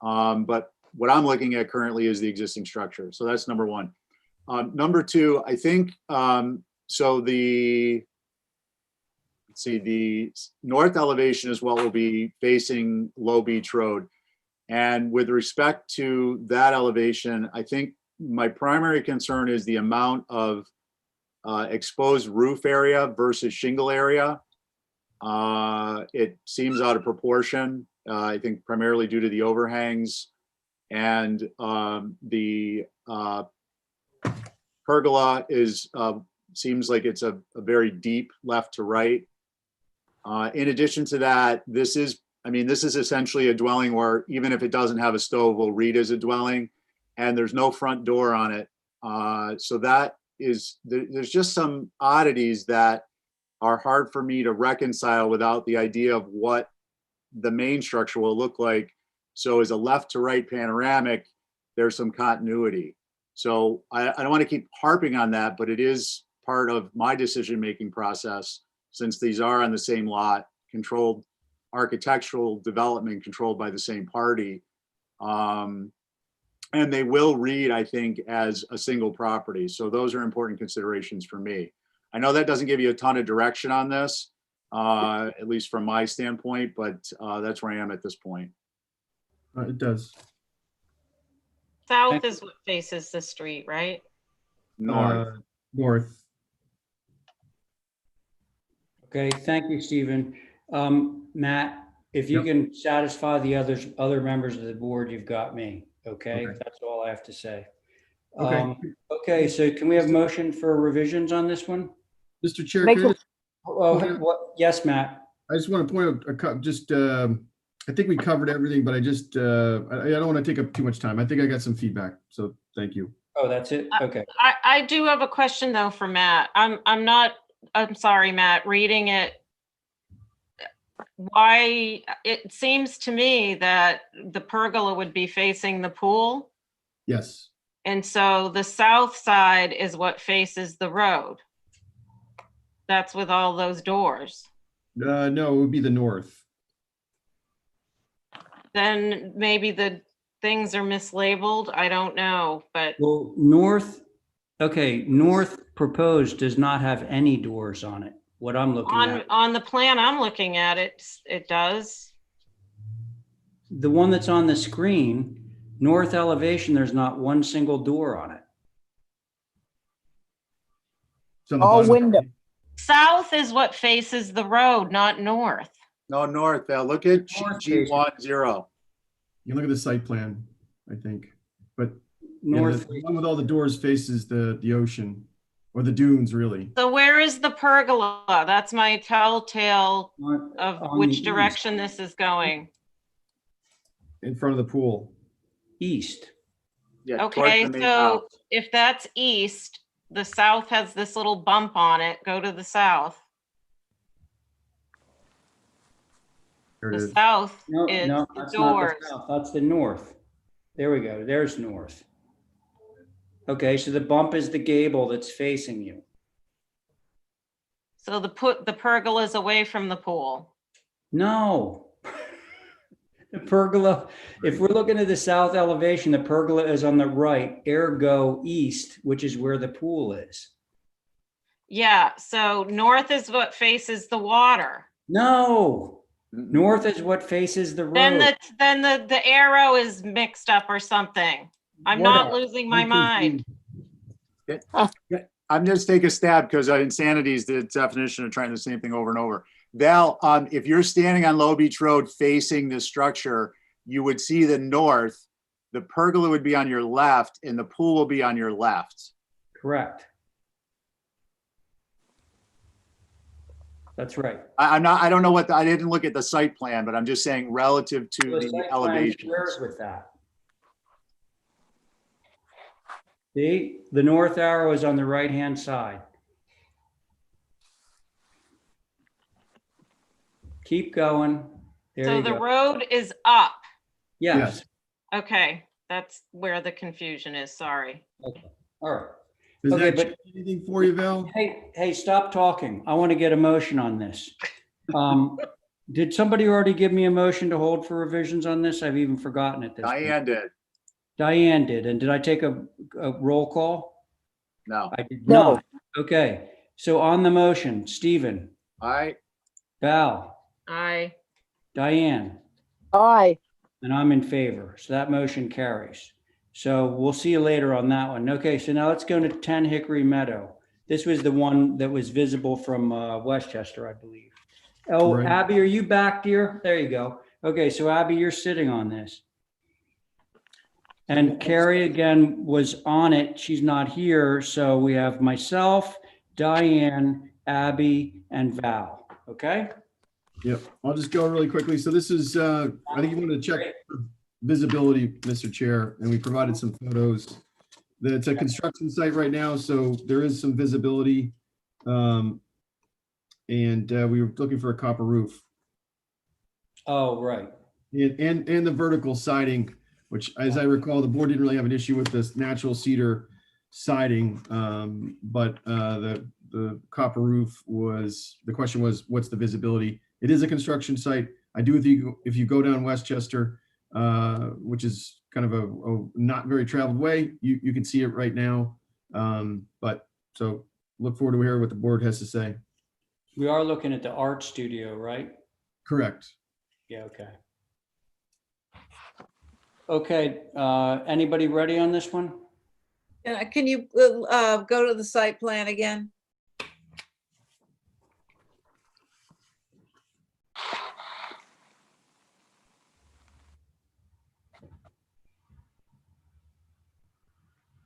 But what I'm looking at currently is the existing structure. So that's number one. Number two, I think, so the see, the north elevation is what will be facing Low Beach Road. And with respect to that elevation, I think my primary concern is the amount of exposed roof area versus shingle area. It seems out of proportion, I think primarily due to the overhangs, and the pergola is seems like it's a very deep left to right. In addition to that, this is essentially a dwelling where even if it doesn't have a stove, we'll read as a dwelling, and there's no front door on it. So that is, there's just some oddities that are hard for me to reconcile without the idea of what the main structure will look like. So as a left to right panoramic, there's some continuity. So I don't want to keep harping on that, but it is part of my decision-making process, since these are on the same lot, controlled architectural development controlled by the same party. And they will read, I think, as a single property. So those are important considerations for me. I know that doesn't give you a ton of direction on this, at least from my standpoint, but that's where I am at this point. It does. South is what faces the street, right? North. North. Okay, thank you, Stephen. Matt, if you Yep. can satisfy the other members of the board, you've got me. Okay, Okay. that's all I have to say. Okay. Okay, so can we have motion for revisions on this one? Mr. Chair, Make can I a- just- What? Yes, Matt. I just want to point out I think we covered everything, but I don't want to take up too much time. I think I got some feedback, so thank you. Oh, that's it? Okay. I do have a question though for Matt. I'm sorry, Matt, reading it. Why, it seems to me that the pergola would be facing the pool. Yes. And so the south side is what faces the road. That's with all those doors. No, it would be the north. Then maybe the things are mislabeled. I don't know, but Well, north proposed does not have any doors on it. What I'm looking at. on the plan I'm looking at, it does. The one that's on the screen, north elevation, there's not one single door on it. It's on the All bottom. window. South is what faces the road, not north. No, north. Look at North G10. You look at the site plan, I think, but North. the one with all the doors faces the ocean or the dunes, really. So where is the pergola? That's my telltale of On which the direction this is going. In front of the pool. East. Yeah, Okay, towards the main so house. if that's east, the south has this little bump on it. Go to the south. There it The is. south No, is no, the that's not doors. the south. That's the north. There we go. There's north. Okay, so the bump is the gable that's facing you. So the pergola is away from the pool. No. The pergola, if we're looking at the south elevation, the pergola is on the right, ergo east, which is where the pool is. Yeah, so north is what faces the water. No, north is what faces the Then road. the arrow is mixed up or something. I'm not Whatever. losing my mind. I'm just taking a stab because insanity is the definition of trying the same thing over and over. Val, if you're standing on Low Beach Road facing the structure, you would see the north, the pergola would be on your left, and the pool will be on your left. Correct. That's right. I don't know I didn't look at the site plan, but I'm just saying relative to The the site plan elevation. squares with that. See, the north arrow is on the right-hand side. Keep going. There So you the go. road is up. Yes. Okay, that's where the confusion is. Sorry. Okay. All right. Does Okay, that but- change anything for you, Val? Hey, stop talking. I want to get a motion on this. Did somebody already give me a motion to hold for revisions on this? I've even forgotten it. Diane did. Diane did. And did I take a roll call? No. I did No. not. Okay. So on the motion, Stephen, Aye. Val, Aye. Diane, Aye. and I'm in favor. So that motion carries. So we'll see you later on that one. Okay, so now let's go to 10 Hickory Meadow. This was the one that was visible from Westchester, I believe. Oh, Right. Abby, are you back, dear? There you go. Okay, so Abby, you're sitting on this. And Carrie again was on it. She's not here. So we have myself, Diane, Abby, and Val. Okay? Yep. I'll just go really quickly. So this is, I think you wanted to check for visibility, Mr. Chair, and we provided some photos. It's a construction site right now, so there is some visibility. And we were looking for a copper roof. Oh, right. And the vertical siding, which, as I recall, the board didn't really have an issue with this natural cedar siding, but the copper roof was, the question was, what's the visibility? It is a construction site. I do think if you go down Westchester, which is kind of a not very traveled way, you can see it right now. But so look forward to hearing what the board has to say. We are looking at the art studio, right? Correct. Yeah, okay. Okay, anybody ready on this one? Can you go to the site plan again?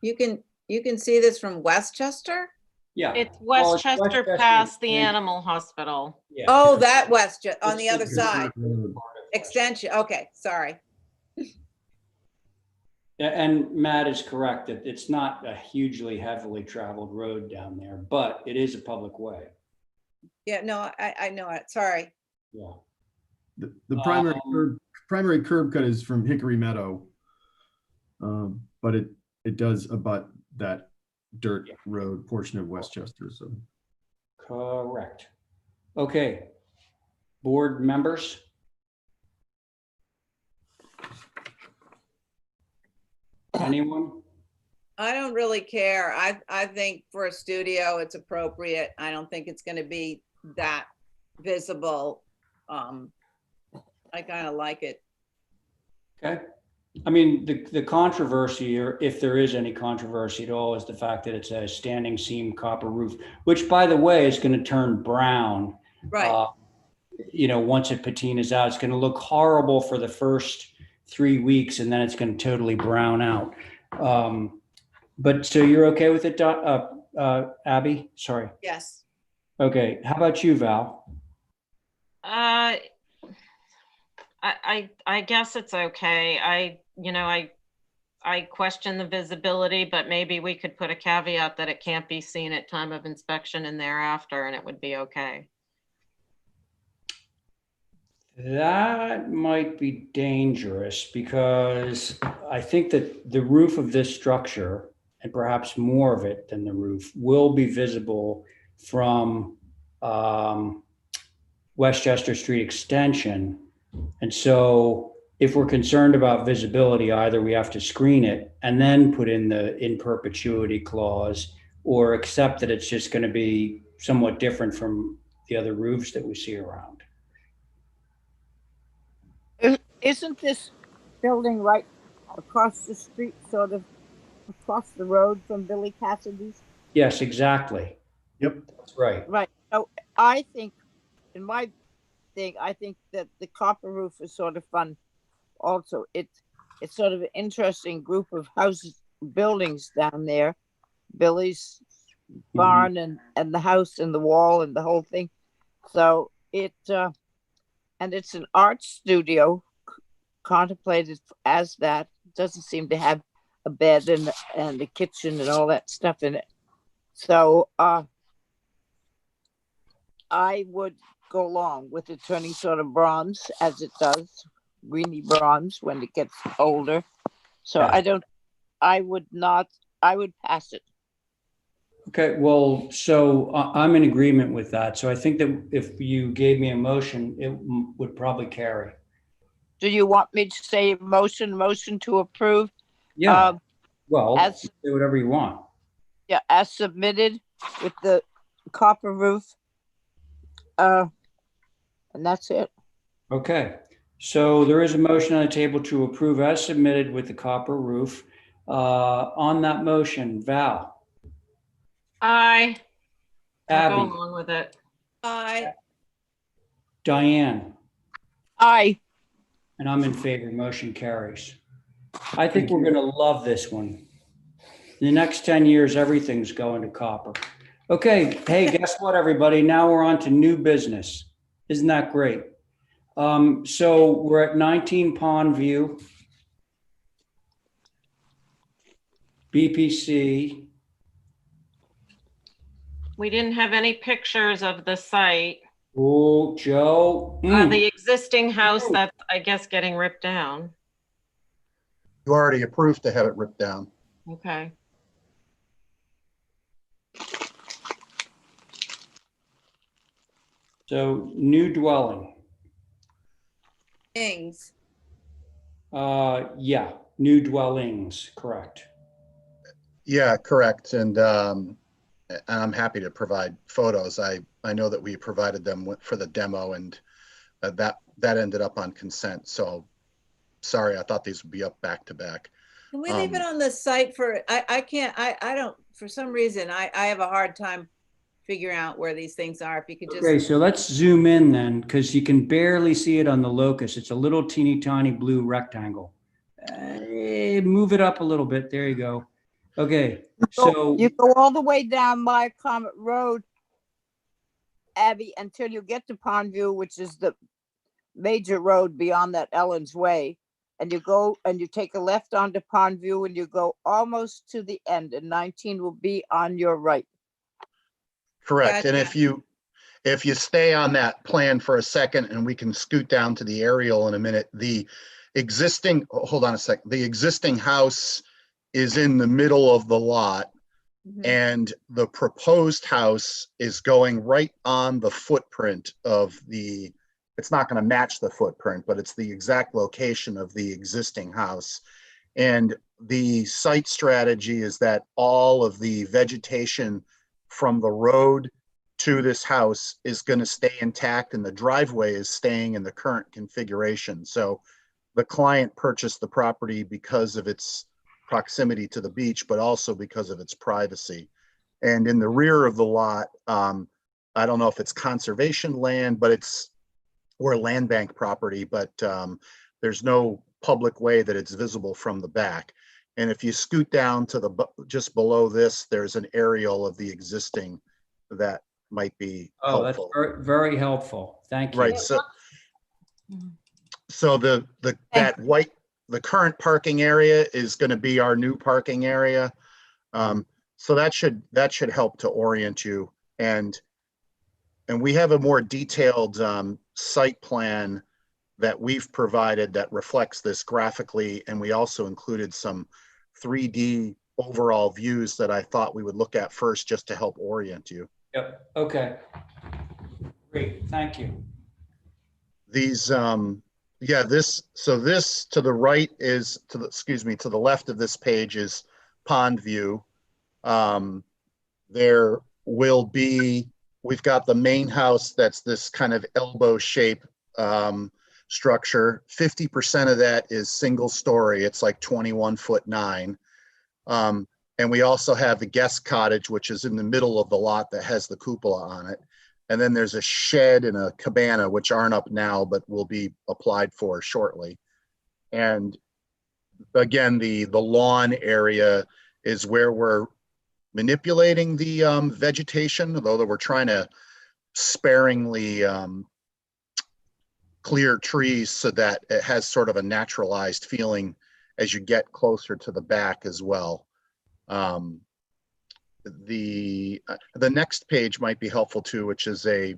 You can see this from Westchester? Yeah. It's Well, it's Westchester Westchester past the and- animal hospital. Yeah. Oh, that Westchester, on the It's other side. Extension, okay, sorry. Yeah, and Matt is correct that it's not a hugely heavily traveled road down there, but it is a public way. Yeah, no, I know it, sorry. Yeah. The primary curb cut is from Hickory Meadow, but it does abut that dirt road portion of Westchester. So Correct. Okay. Board members? Anyone? I don't really care. I think for a studio, it's appropriate. I don't think it's gonna be that visible. I kind of like it. Okay. I mean, the controversy, or if there is any controversy at all, is the fact that it's a standing seam copper roof, which, by the way, is going to turn brown. Right. Once it patinas out, it's going to look horrible for the first 3 weeks, and then it's going to totally brown out. But so you're okay with it, Abby? Sorry. Yes. Okay. How about you, Val? I guess it's okay. I question the visibility, but maybe we could put a caveat that it can't be seen at time of inspection and thereafter, and it would be okay. That might be dangerous, because I think that the roof of this structure, and perhaps more of it than the roof, will be visible from Westchester Street Extension. And so if we're concerned about visibility, either we have to screen it and then put in the in perpetuity clause, or accept that it's just going to be somewhat different from the other roofs that we see around. Isn't this building right across the street, sort of across the road from Billy Cassidy's? Yes, exactly. Yep. That's right. Right. So I think, in my thing, I think that the copper roof is sort of fun. Also, it's sort of an interesting group of houses, buildings down there. Billy's barn and the house and the wall and the whole thing. So and it's an art studio contemplated as that. Doesn't seem to have a bed and a kitchen and all that stuff in it. So I would go along with it turning sort of bronze, as it does, greeny bronze when it gets older. So Yeah. I would pass it. Okay, well, so I'm in agreement with that. So I think that if you gave me a motion, it would probably carry. Do you want me to say motion to approve? Yeah. Well, as- say whatever you want. Yeah, as submitted with the copper roof And that's it. Okay, so there is a motion on the table to approve as submitted with the copper roof. On that motion, Val, I'll go Abby, along with it. Aye. Diane, Aye. and I'm in favor. Motion carries. I think we're gonna love this one. The next 10 years, everything's going to copper. Okay, hey, guess what, everybody? Now we're on to new business. Isn't that great? So we're at 19 Pond View. BPC. We didn't have any pictures of the site. Oh, Joe. The existing house that's, I guess, getting ripped down. You already approved to have it ripped down. Okay. So new dwelling. Ings. Yeah, new dwellings, correct. Yeah, correct. And I'm happy to provide photos. I know that we provided them for the demo, and that ended up on consent. So sorry, I thought these would be up back to back. Can we leave it on the site for, I don't, for some reason, I have a hard time figuring out where these things are. If you could just. Okay, so let's zoom in then, because you can barely see it on the locus. It's a little teeny tiny blue rectangle. Move it up a little bit. There you go. Okay, so You go all the way down My Comet Road, Abby, until you get to Pondview, which is the major road beyond that Ellen's Way. And you go and you take a left onto Pondview and you go almost to the end, and 19 will be on your right. Correct. Gotcha. And if you stay on that plan for a second, and we can scoot down to the aerial in a minute, the existing, hold on a second, the existing house is in the middle of the lot, and the proposed house is going right on the footprint of the, it's not going to match the footprint, but it's the exact location of the existing house. And the site strategy is that all of the vegetation from the road to this house is going to stay intact, and the driveway is staying in the current configuration. So the client purchased the property because of its proximity to the beach, but also because of its privacy. And in the rear of the lot, I don't know if it's conservation land, but it's, or land bank property, but there's no public way that it's visible from the back. And if you scoot down to the, just below this, there's an aerial of the existing that might be oh, that's helpful. very, very helpful. Thank you. Right. So the current parking area is going to be our new parking area. So that should help to orient you. And we have a more detailed site plan that we've provided that reflects this graphically. And we also included some 3D overall views that I thought we would look at first, just to help orient you. Yep. Okay. Great. Thank you. These, yeah, this to the right is, to the left of this page is Pond View. There will be, we've got the main house that's this kind of elbow shape structure. 50% of that is single story. It's like 21'9". And we also have the guest cottage, which is in the middle of the lot that has the cupola on it. And then there's a shed and a cabana, which aren't up now, but will be applied for shortly. And again, the lawn area is where we're manipulating the vegetation, although we're trying to sparingly clear trees so that it has sort of a naturalized feeling as you get closer to the back as well. The next page might be helpful too, which is a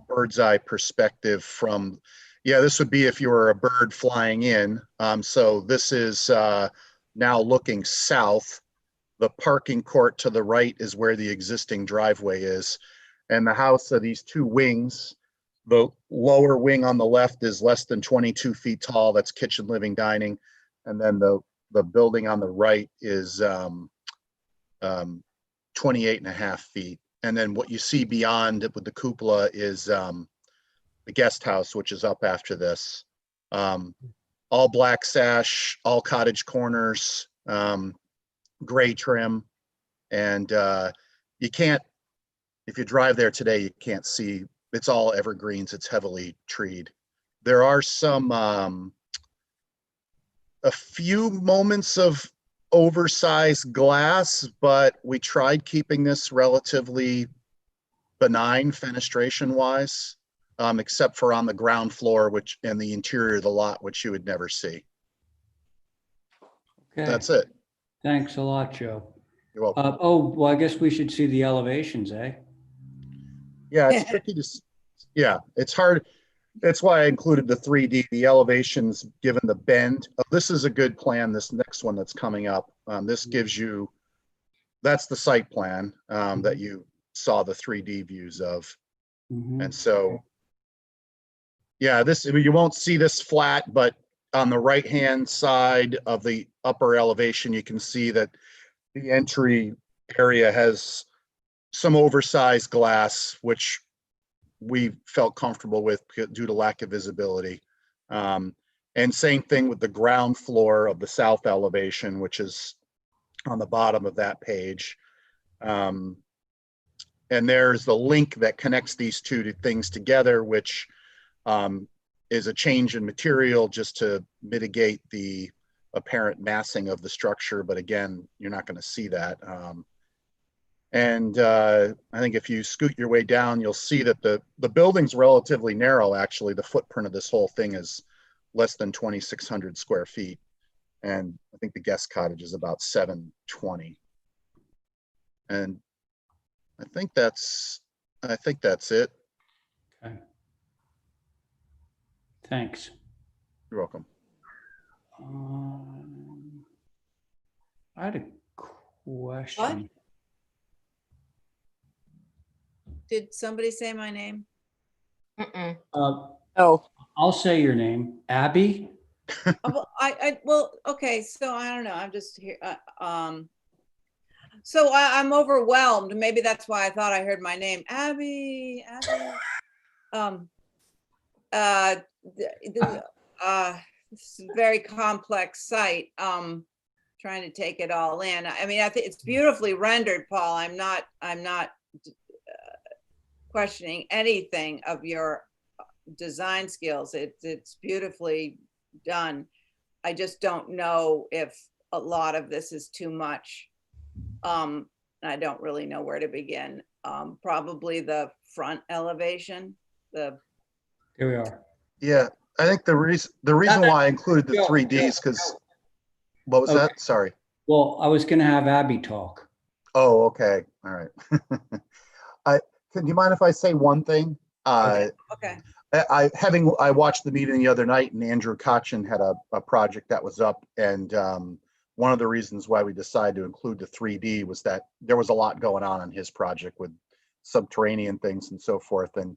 bird's eye perspective from, yeah, this would be if you were a bird flying in. So this is now looking south. The parking court to the right is where the existing driveway is. And the house of these two wings, the lower wing on the left is less than 22 feet tall. That's kitchen, living, dining. And then the building on the right is 28.5 feet. And then what you see beyond it with the cupola is the guest house, which is up after this. All black sash, all cottage corners, gray trim. And you can't, if you drive there today, you can't see, it's all evergreens, it's heavily treed. There are some, a few moments of oversized glass, but we tried keeping this relatively benign fenestration wise, except for on the ground floor, which and the interior of the lot, which you would never see. Okay. That's it. Thanks a lot, Joe. You're welcome. Oh, well, I guess we should see the elevations, eh? Yeah, it's tricky to, yeah, it's hard. That's why I included the 3D, the elevations given the bend. This is a good plan, this next one that's coming up. This gives you, that's the site plan that you saw the 3D views of. And so, yeah, this, you won't see this flat, but on the right-hand side of the upper elevation, you can see that the entry area has some oversized glass, which we felt comfortable with due to lack of visibility. And same thing with the ground floor of the south elevation, which is on the bottom of that page. And there's the link that connects these two things together, which is a change in material just to mitigate the apparent massing of the structure. But again, you're not going to see that. I think if you scoot your way down, you'll see that the building's relatively narrow. Actually, the footprint of this whole thing is less than 2,600 square feet. And I think the guest cottage is about 720. And I think that's it. Okay. Thanks. You're welcome. I had a question. What? Did somebody say my name? Oh, I'll say your name, Abby. Well, okay, so I don't know. I'm just here. So I'm overwhelmed. Maybe that's why I thought I heard my name, Abby. This is a very complex site. Trying to take it all in. I mean, I think it's beautifully rendered, Paul. I'm not questioning anything of your design skills. It's beautifully done. I just don't know if a lot of this is too much. I don't really know where to begin. Probably the front elevation. Here we are. Yeah, I think the reason why I included the 3Ds because what was that? Sorry. Well, I was going to have Abby talk. Oh, okay. All right. Do you mind if I say one thing? Okay. I watched the meeting the other night, and Andrew Kotchin had a project that was up, and one of the reasons why we decided to include the 3D was that there was a lot going on his project with subterranean things and so forth. And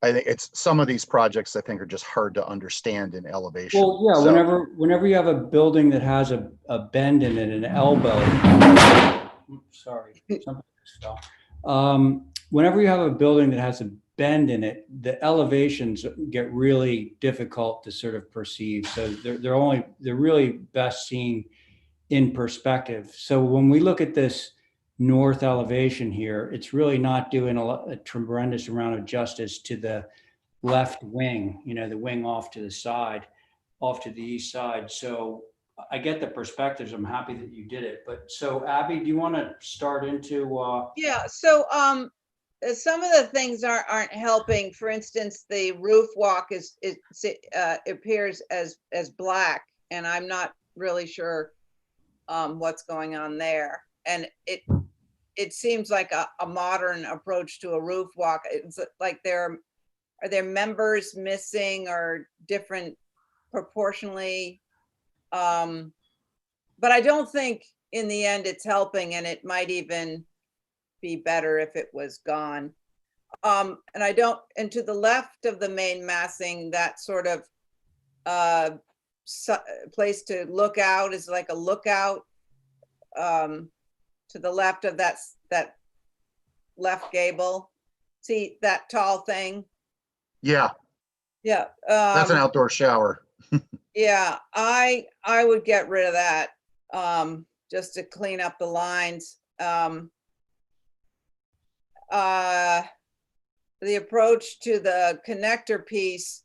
I think it's some of these projects I think are just hard to understand in elevation. Well, yeah, so, whenever you have a building that has a bend in it, an elbow. Sorry, something just fell. Whenever you have a building that has a bend in it, the elevations get really difficult to sort of perceive. So they're really best seen in perspective. So when we look at this north elevation here, it's really not doing a tremendous amount of justice to the left wing, the wing off to the side, off to the east side. So I get the perspectives. I'm happy that you did it. But so Abby, do you want to start into? Yeah. So some of the things aren't helping. For instance, the roof walk appears as black, and I'm not really sure what's going on there. And it seems like a modern approach to a roof walk. It's like are there members missing or different proportionally? But I don't think in the end it's helping, and it might even be better if it was gone. And to the left of the main massing, that sort of place to look out is like a lookout to the left of that left gable. See that tall thing? yeah. Yeah. That's an outdoor shower. Yeah, I would get rid of that, just to clean up the lines. The approach to the connector piece,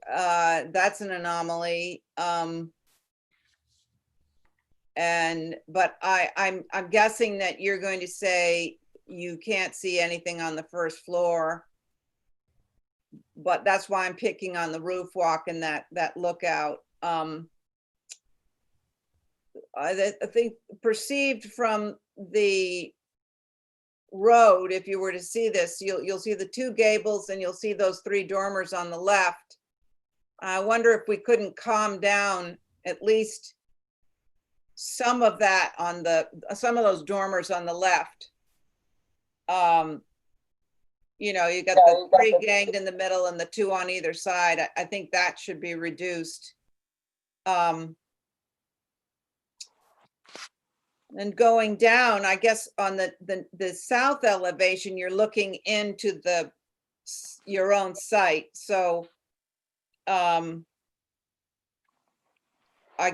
that's an anomaly. But I'm guessing that you're going to say you can't see anything on the first floor. But that's why I'm picking on the roof walk and that lookout. I think perceived from the road, if you were to see this, you'll see the two gables and you'll see those three dormers on the left. I wonder if we couldn't calm down at least some of that on some of those dormers on the left. You know, you got the three ganged in the middle and the two on either side. I think that should be reduced. And going down, I guess on the south elevation, you're looking into your own site. So I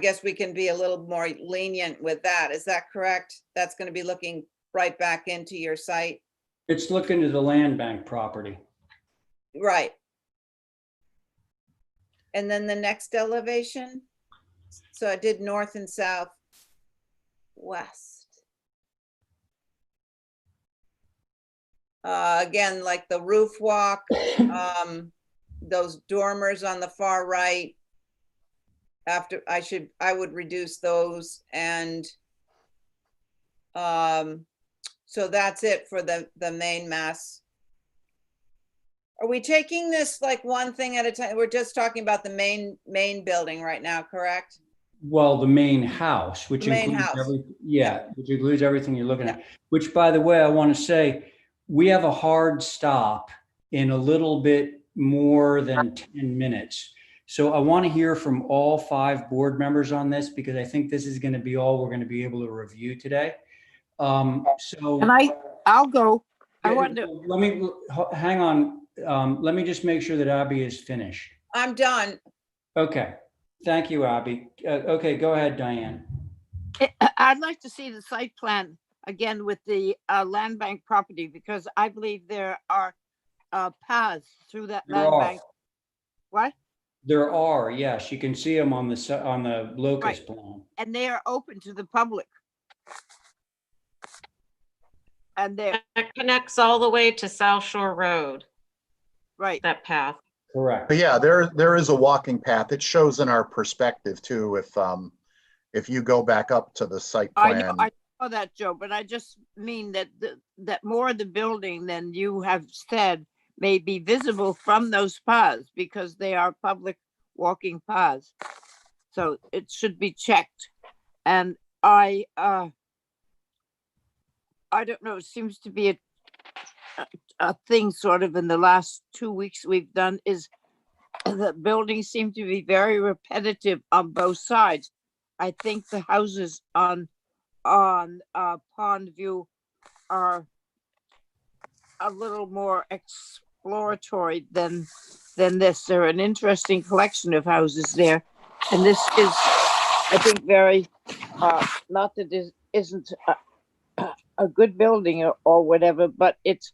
guess we can be a little more lenient with that. Is that correct? That's going to be looking right back into your site. It's looking to the land bank property. Right. And then the next elevation. So I did north and south, west. Again, like the roof walk, those dormers on the far right. After I would reduce those, and so that's it for the main mass. Are we taking this like one thing at a time? We're just talking about the main building right now, correct? Well, the main house, which includes which includes everything you're looking at. Which, by the way, I want to say, we have a hard stop in a little bit more than 10 minutes. So I want to hear from all 5 board members on this, because I think this is going to be all we're going to be able to review today. So And I'll go. I want to. Let me hang on. Let me just make sure that Abby is finished. I'm done. Okay. Thank you, Abby. Okay, go ahead, Diane. I'd like to see the site plan again with the land bank property, because I believe there are paths through that land bank. What? There are, yes. You can see them on the locust plan. And they are open to the public. And That connects all the way to South Shore Road. Right. That path. Correct. But yeah, there is a walking path. It shows in our perspective too. If you go back up to the site plan. I know that, Joe, but I just mean that that more of the building than you have said may be visible from those paths, because they are public walking paths. So it should be checked. And I don't know, it seems to be a thing sort of in the last 2 weeks we've done, is the buildings seem to be very repetitive on both sides. I think the houses on Pond View are a little more exploratory than this. They're an interesting collection of houses there, and this is, I think, very not that this isn't a good building or whatever, but it's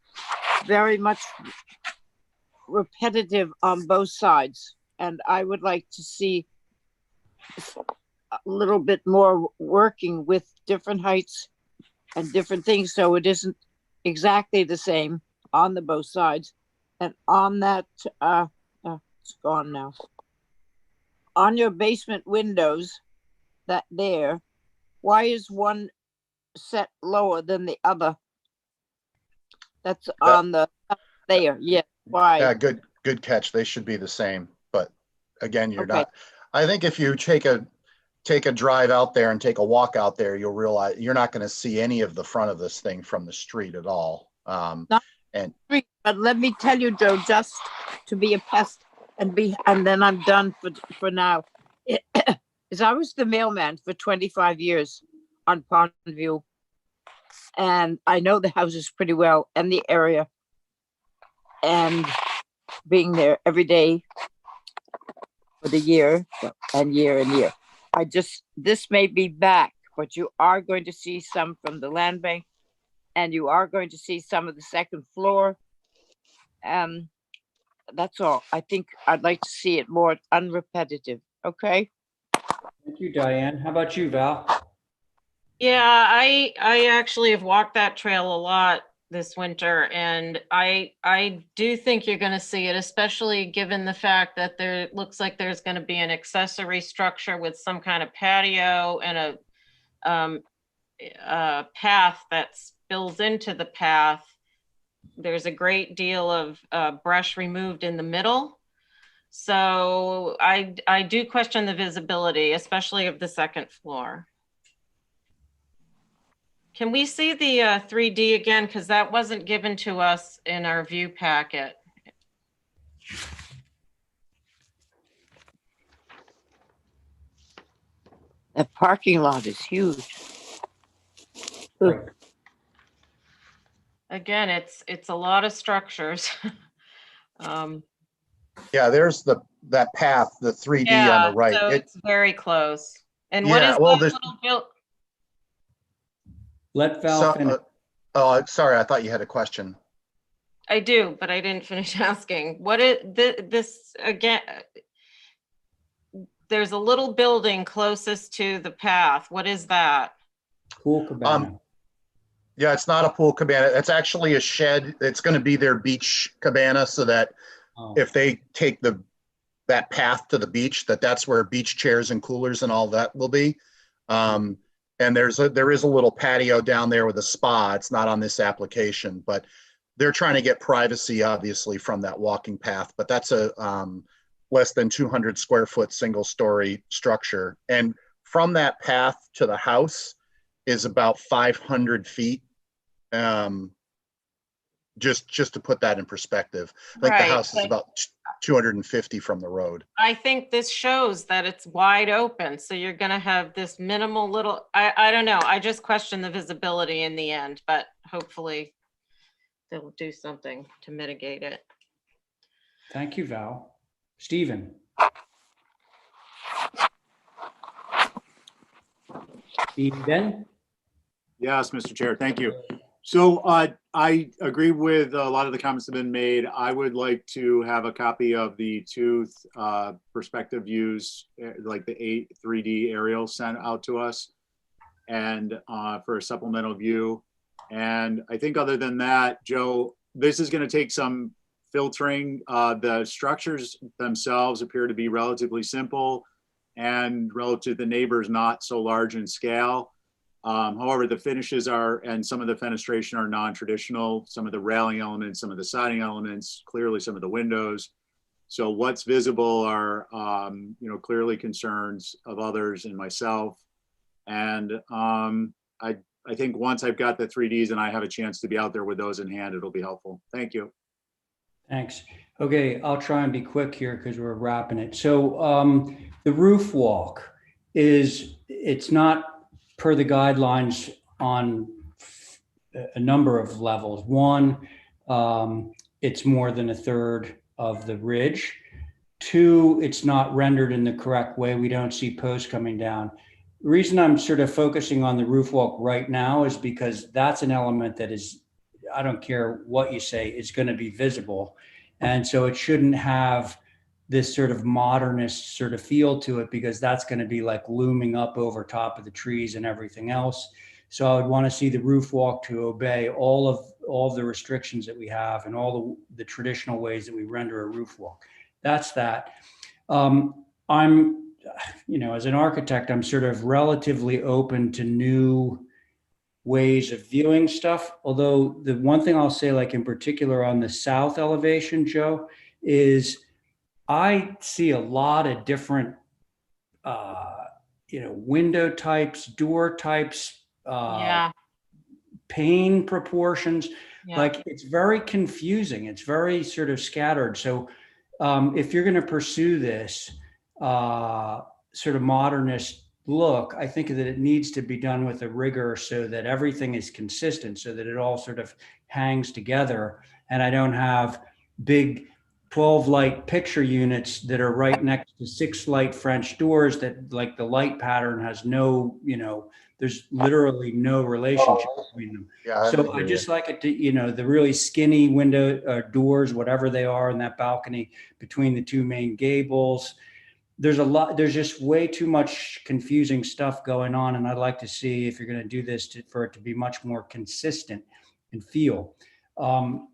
very much repetitive on both sides, and I would like to see a little bit more working with different heights and different things, so it isn't exactly the same on the both sides. And on that it's gone now, on your basement windows, that there, why is one set lower than the other? That's on the there. Yeah. Why? Yeah, good catch. They should be the same, but again, you're not. I think if you take a drive out there and take a walk out there, you'll realize you're not going to see any of the front of this thing from the street at all. But let me tell you, Joe, just to be a pest and then I'm done for now. Is I was the mailman for 25 years on Pond View, and I know the houses pretty well and the area. And being there every day for the year and year and year. This may be back, but you are going to see some from the land bank, and you are going to see some of the second floor. That's all. I think I'd like to see it more unrepetitive. Okay. Thank you, Diane. How about you, Val? Yeah, I actually have walked that trail a lot this winter, and I do think you're going to see it, especially given the fact that there looks like there's going to be an accessory structure with some kind of patio and a path that spills into the path. There's a great deal of brush removed in the middle. So I do question the visibility, especially of the second floor. Can we see the 3D again? Because that wasn't given to us in our view packet. The parking lot is huge. Right. Again, it's a lot of structures. Yeah, there's that path, the 3D on the right. So it's very close. And Yeah, what is well, that this- little build? Let Val finish. Oh, sorry, I thought you had a question. I do, but I didn't finish asking. What is this again? There's a little building closest to the path. What is that? Pool cabana. Yeah, it's not a pool cabana. It's actually a shed. It's going to be their beach cabana, so that if they take that path to the beach, that's where beach chairs and coolers and all that will be. And there is a little patio down there with a spa. It's not on this application, but they're trying to get privacy, obviously, from that walking path. But that's a less than 200 square foot single story structure. And from that path to the house is about 500 feet. Just to put that in perspective, I think the house is about 250 from the road. I think this shows that it's wide open. So you're going to have this minimal little, I don't know. I just question the visibility in the end, but hopefully they'll do something to mitigate it. Thank you, Val. Stephen. Stephen? Yes, Mr. Chair, thank you. So I agree with a lot of the comments that have been made. I would like to have a copy of the two perspective views, like the 3D aerial sent out to us, and for a supplemental view. And I think other than that, Joe, this is going to take some filtering. The structures themselves appear to be relatively simple, and relative to the neighbors, not so large in scale. However, the finishes and some of the fenestration are non-traditional, some of the railing elements, some of the siding elements, clearly some of the windows. So what's visible are, clearly concerns of others and myself. And I think once I've got the 3Ds and I have a chance to be out there with those in hand, it'll be helpful. Thank you. Thanks. Okay, I'll try and be quick here because we're wrapping it. So the roof walk it's not per the guidelines on a number of levels. One, it's more than a third of the ridge. Two, it's not rendered in the correct way. We don't see posts coming down. The reason I'm sort of focusing on the roof walk right now is because that's an element that is, I don't care what you say, it's going to be visible. And so it shouldn't have this sort of modernist sort of feel to it, because that's going to be like looming up over top of the trees and everything else. So I would want to see the roof walk to obey all of the restrictions that we have and all the traditional ways that we render a roof walk. That's that. I'm, as an architect, I'm sort of relatively open to new ways of viewing stuff. Although the one thing I'll say, like in particular on the south elevation, Joe, is I see a lot of different, window types, door types, pane proportions. Yeah. Like it's very confusing. It's very sort of scattered. So if you're going to pursue this sort of modernist look, I think that it needs to be done with a rigor so that everything is consistent, so that it all sort of hangs together. And I don't have big 12 light picture units that are right next to 6 light French doors that like the light pattern has no, there's literally no relationship between them. Yeah, I So would I agree. just like it to, the really skinny window doors, whatever they are in that balcony between the two main gables. There's just way too much confusing stuff going on. And I'd like to see if you're going to do this for it to be much more consistent and feel.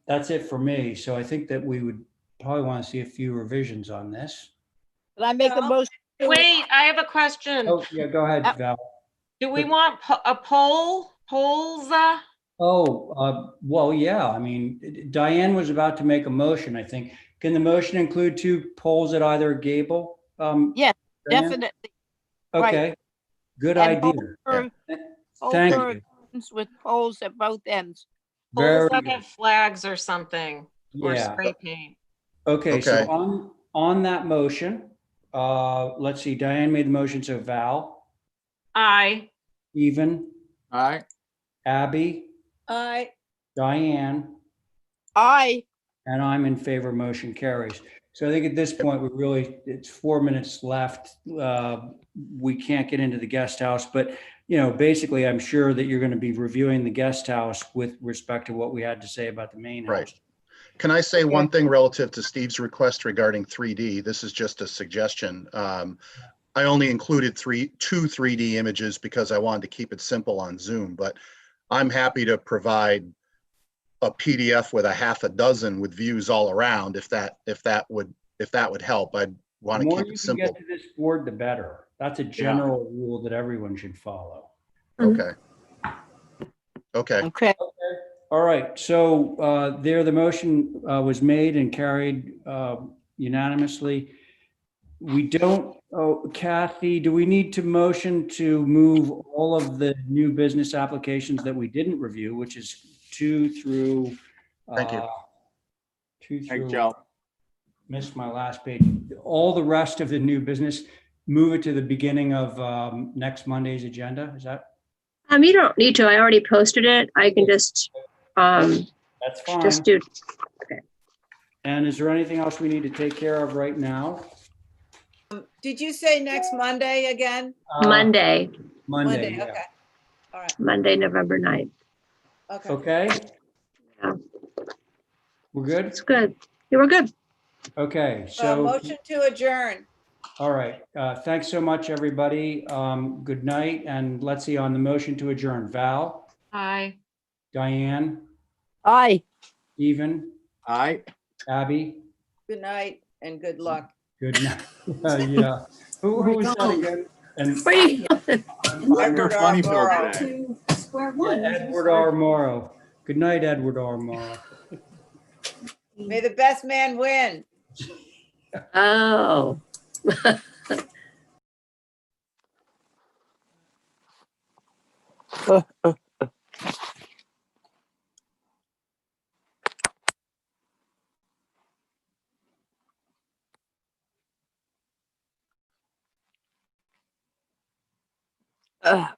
That's it for me. So I think that we would probably want to see a few revisions on this. Can I make a motion? Wait, I have a question. Oh, yeah, go ahead, Val. Do we want a poll? Polls? Well, yeah, I mean, Diane was about to make a motion, I think. Can the motion include 2 polls at either gable? Yes, Diane? definitely. Okay, good And idea. Thank you. With poles at both ends. Very Polls that good. have flags or something, or Yeah. spray paint. Okay, so Okay. on that motion, let's see, Diane made the motion, so Val, Aye. Stephen, Aye. Abby, I, Diane, Aye. and I'm in favor, motion carries. So I think at this point, it's 4 minutes left. We can't get into the guest house, but basically I'm sure that you're going to be reviewing the guest house with respect to what we had to say about the main Right. house. Can I say one thing relative to Steve's request regarding 3D? This is just a suggestion. I only included two 3D images because I wanted to keep it simple on Zoom, but I'm happy to provide a PDF with a half a dozen with views all around if that would help. I'd want The to more keep you it can get simple. to this board, the better. That's a general rule that everyone should follow. Okay. Okay. Okay. All right, so the motion was made and carried unanimously. We don't, Kathy, do we need to motion to move all of the new business applications that we didn't review, which is 2 through? Thank you. 2 Thank through, Joe. missed my last page. All the rest of the new business, move it to the beginning of next Monday's agenda, is that? You don't need to. I already posted it. I can just That's fine. just do. And is there anything else we need to take care of right now? did you say next Monday again? Monday, Monday, yeah. Okay. All right. Monday, November 9th. Okay. Okay, Yeah, we're good? it's good. You were good. Okay, so, Motion to adjourn. all right. Thanks so much, everybody. Good night. And let's see, on the motion to adjourn, Val, Aye. Diane, Aye. Stephen, Aye. Abby, Good night and good luck. good night. Yeah. Who was that again? And Wait. You're funny, Phil, today. Edward R. Morrow. Good night, Edward R. Morrow. May the best man win. Oh. Ugh.